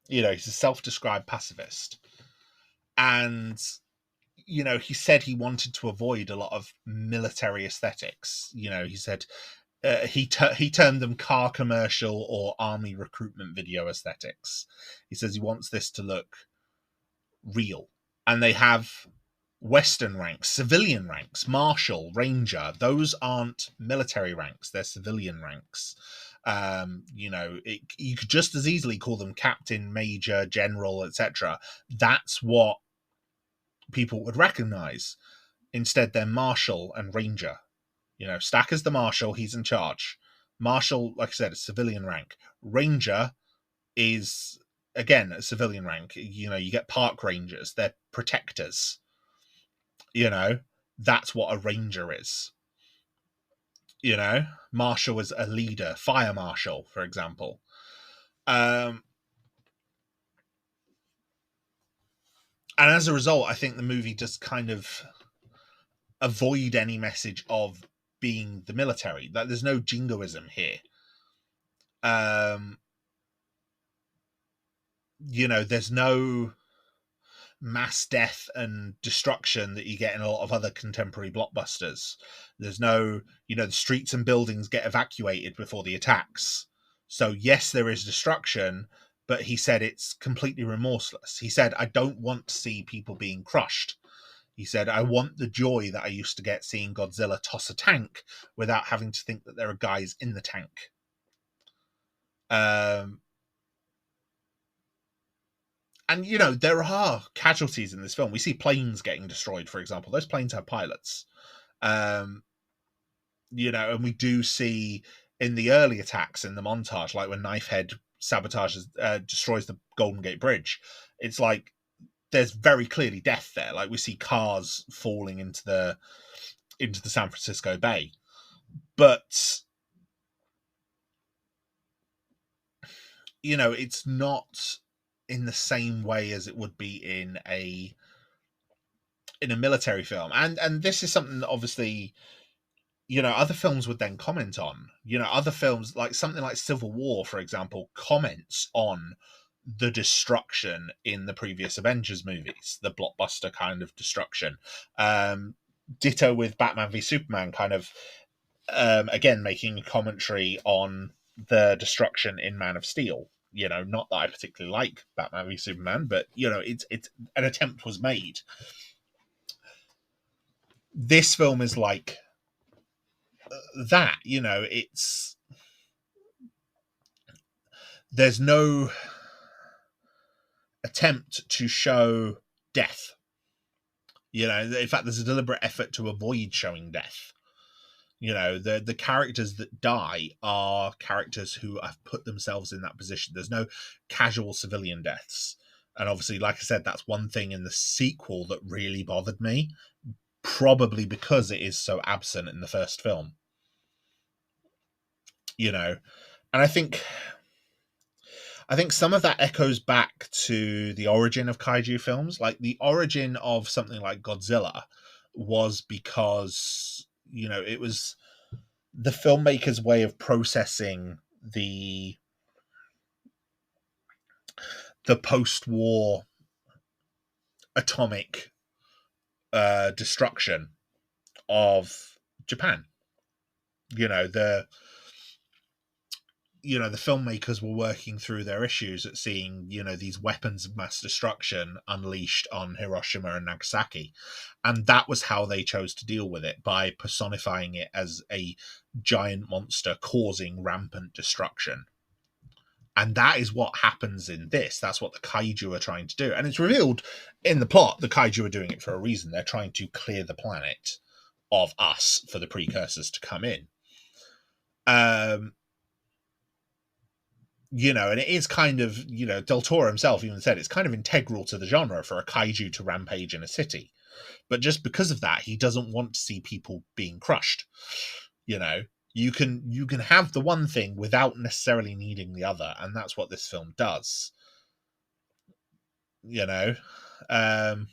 He's a self-described pacifist. And, he said he wanted to avoid a lot of military aesthetics. He said he termed them car commercial or army recruitment video aesthetics. He says he wants this to look real. And they have Western ranks, civilian ranks, marshal, ranger. Those aren't military ranks, they're civilian ranks. You could just as easily call them captain, major, general, etc. That's what people would recognize. Instead, they're Marshal and Ranger. Stacker's the Marshal, he's in charge. Marshal, like I said, is civilian rank. Ranger is, again, a civilian rank. You get park rangers, they're protectors. That's what a ranger is. Marshal is a leader, fire marshal, for example. And as a result, I think the movie just kind of avoid any message of being the military. That there's no jingoism here. There's no mass death and destruction that you get in a lot of other contemporary blockbusters. There's no, the streets and buildings get evacuated before the attacks. So yes, there is destruction, but he said it's completely remorseless. He said, I don't want to see people being crushed. He said, I want the joy that I used to get seeing Godzilla toss a tank without having to think that there are guys in the tank. And, there are casualties in this film. We see planes getting destroyed, for example. Those planes have pilots. And we do see in the early attacks in the montage, like when Knifehead destroys the Golden Gate Bridge, it's like there's very clearly death there. Like we see cars falling into the San Francisco Bay. But, it's not in the same way as it would be in a military film. And this is something that obviously, other films would then comment on. Other films, like something like Civil War, for example, comments on the destruction in the previous Avengers movies, the blockbuster kind of destruction. Ditto with Batman v Superman, kind of, again, making a commentary on the destruction in Man of Steel. Not that I particularly like Batman v Superman, but, it's an attempt was made. This film is like that, there's no attempt to show death. In fact, there's a deliberate effort to avoid showing death. The characters that die are characters who have put themselves in that position. There's no casual civilian deaths. And obviously, like I said, that's one thing in the sequel that really bothered me, probably because it is so absent in the first film. And I think some of that echoes back to the origin of kaiju films. Like the origin of something like Godzilla was because, it was the filmmaker's way of processing the post-war atomic destruction of Japan. The filmmakers were working through their issues at seeing, these weapons of mass destruction unleashed on Hiroshima and Nagasaki. And that was how they chose to deal with it, by personifying it as a giant monster causing rampant destruction. And that is what happens in this. That's what the kaiju are trying to do. And it's revealed in the plot, the kaiju are doing it for a reason. They're trying to clear the planet of us for the precursors to come in. And it is kind of, Del Toro himself even said it's kind of integral to the genre for a kaiju to rampage in a city. But just because of that, he doesn't want to see people being crushed. You can have the one thing without necessarily needing the other, and that's what this film does. And I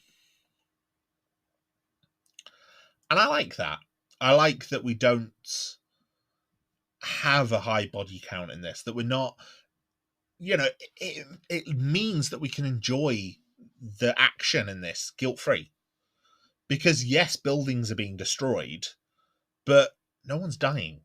like that. I like that we don't have a high body count in this, that we're not, it means that we can enjoy the action in this guilt-free. Because yes, buildings are being destroyed, but no one's dying.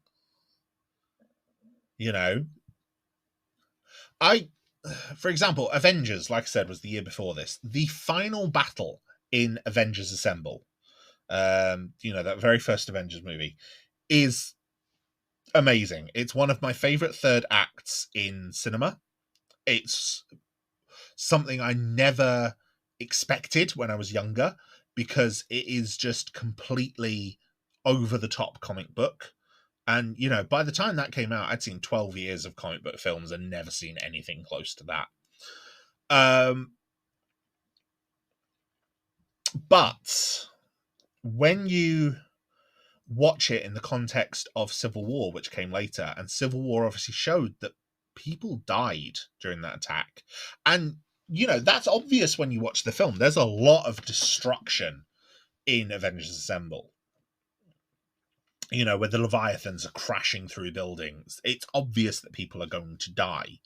For example, Avengers, like I said, was the year before this. The final battle in Avengers Assemble, that very first Avengers movie, is amazing. It's one of my favorite third acts in cinema. It's something I never expected when I was younger. because it is just completely over the top comic book. And, by the time that came out, I'd seen 12 years of comic book films and never seen anything close to that. But when you watch it in the context of Civil War, which came later, and Civil War obviously showed that people died during that attack. And, that's obvious when you watch the film. There's a lot of destruction in Avengers Assemble. Where the Leviathans are crashing through buildings. It's obvious that people are going to die.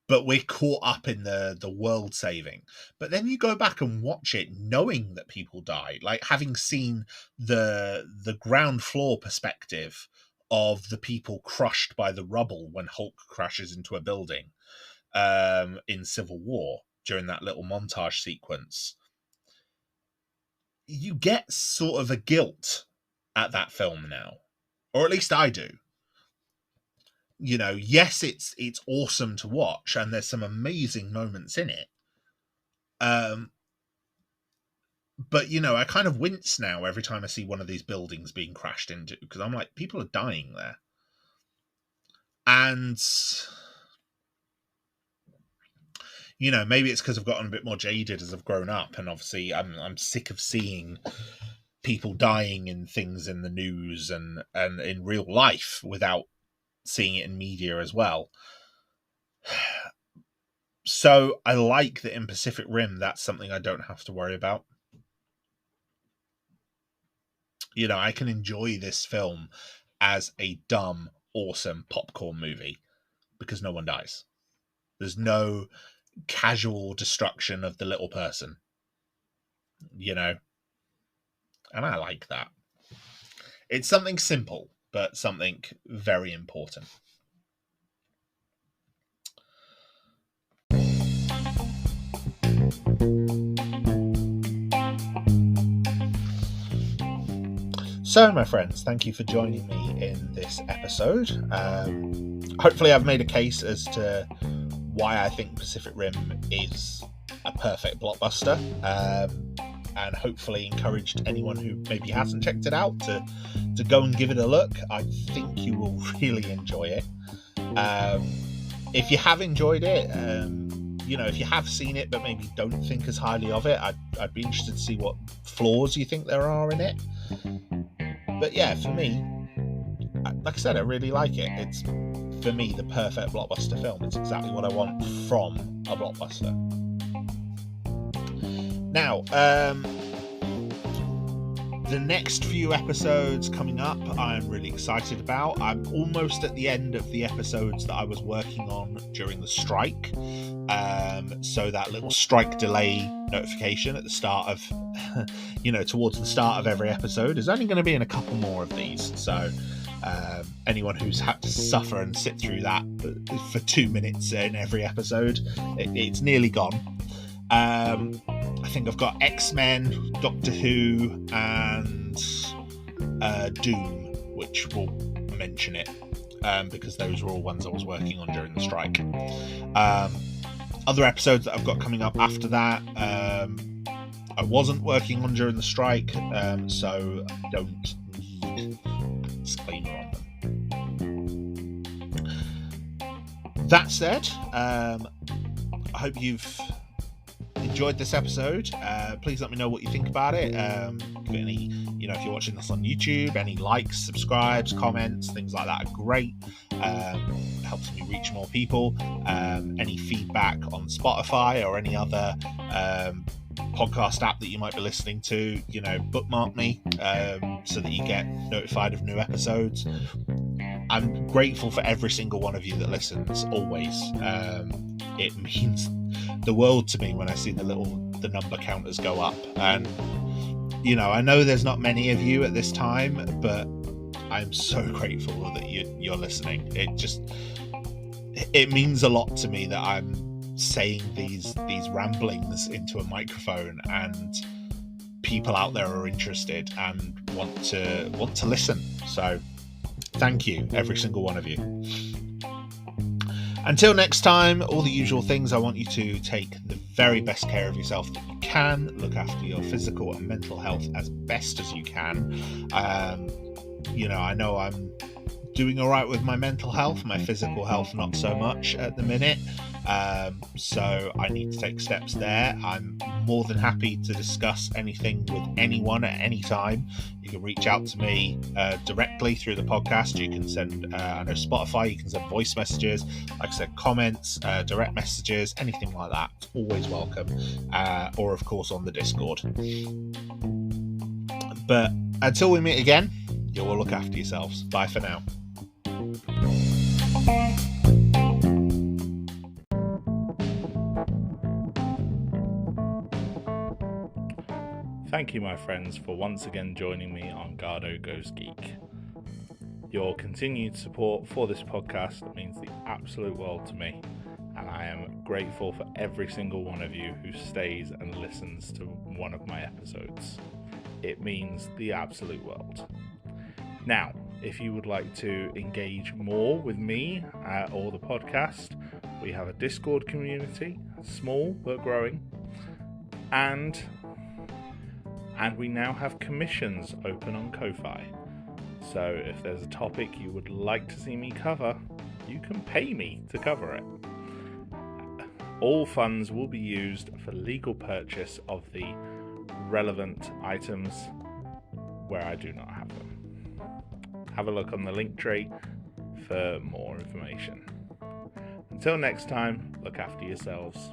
But we're caught up in the world saving. But then you go back and watch it knowing that people died, like having seen the ground floor perspective of the people crushed by the rubble when Hulk crashes into a building in Civil War during that little montage sequence. You get sort of a guilt at that film now, or at least I do. Yes, it's awesome to watch, and there's some amazing moments in it. But I kind of wince now every time I see one of these buildings being crashed into, because I'm like, people are dying there. And maybe it's because I've gotten a bit more jaded as I've grown up, and obviously I'm sick of seeing people dying in things in the news and in real life without seeing it in media as well. So I like that in Pacific Rim, that's something I don't have to worry about. I can enjoy this film as a dumb, awesome popcorn movie because no one dies. There's no casual destruction of the little person, and I like that. It's something simple, but something very important. So, my friends, thank you for joining me in this episode. Hopefully I've made a case as to why I think Pacific Rim is a perfect blockbuster, and hopefully encouraged anyone who maybe hasn't checked it out to go and give it a look. I think you will really enjoy it. If you have enjoyed it, if you have seen it but maybe don't think as highly of it, I'd be interested to see what flaws you think there are in it. But yeah, for me, like I said, I really like it. It's, for me, the perfect blockbuster film. It's exactly what I want from a blockbuster. Now, the next few episodes coming up, I'm really excited about. I'm almost at the end of the episodes that I was working on during the strike. So that little strike delay notification at the start of, towards the start of every episode is only going to be in a couple more of these. So anyone who's had to suffer and sit through that for 2 minutes in every episode, it's nearly gone. I think I've got X-Men, Doctor Who, and Doom, which will mention it, because those were all ones I was working on during the strike. Other episodes that I've got coming up after that, I wasn't working on during the strike, so I don't need a disclaimer on them. That said, I hope you've enjoyed this episode. Please let me know what you think about it. Give it any, if you're watching this on YouTube, any likes, subscribes, comments, things like that are great. Helps me reach more people. Any feedback on Spotify or any other podcast app that you might be listening to, bookmark me so that you get notified of new episodes. I'm grateful for every single one of you that listens, always. It means the world to me when I see the number counters go up. And I know there's not many of you at this time, but I'm so grateful that you're listening. It means a lot to me that I'm saying these ramblings into a microphone and people out there are interested and want to listen. So thank you, every single one of you. Until next time, all the usual things. I want you to take the very best care of yourself that you can. Look after your physical and mental health as best as you can. I know I'm doing all right with my mental health, my physical health not so much at the minute, so I need to take steps there. I'm more than happy to discuss anything with anyone at any time. You can reach out to me directly through the podcast. You can send, I know Spotify, you can send voice messages, like I said, comments, direct messages, anything like that. It's always welcome, or of course on the Discord. But until we meet again, you all look after yourselves. Bye for now. Thank you, my friends, for once again joining me on Garhdo Goes Geek. Your continued support for this podcast means the absolute world to me, and I am grateful for every single one of you who stays and listens to one of my episodes. It means the absolute world. Now, if you would like to engage more with me or the podcast, we have a Discord community, small but growing, and we now have commissions open on Ko-Fi. So if there's a topic you would like to see me cover, you can pay me to cover it. All funds will be used for legal purchase of the relevant items where I do not have them. Have a look on the link tree for more information. Until next time, look after yourselves.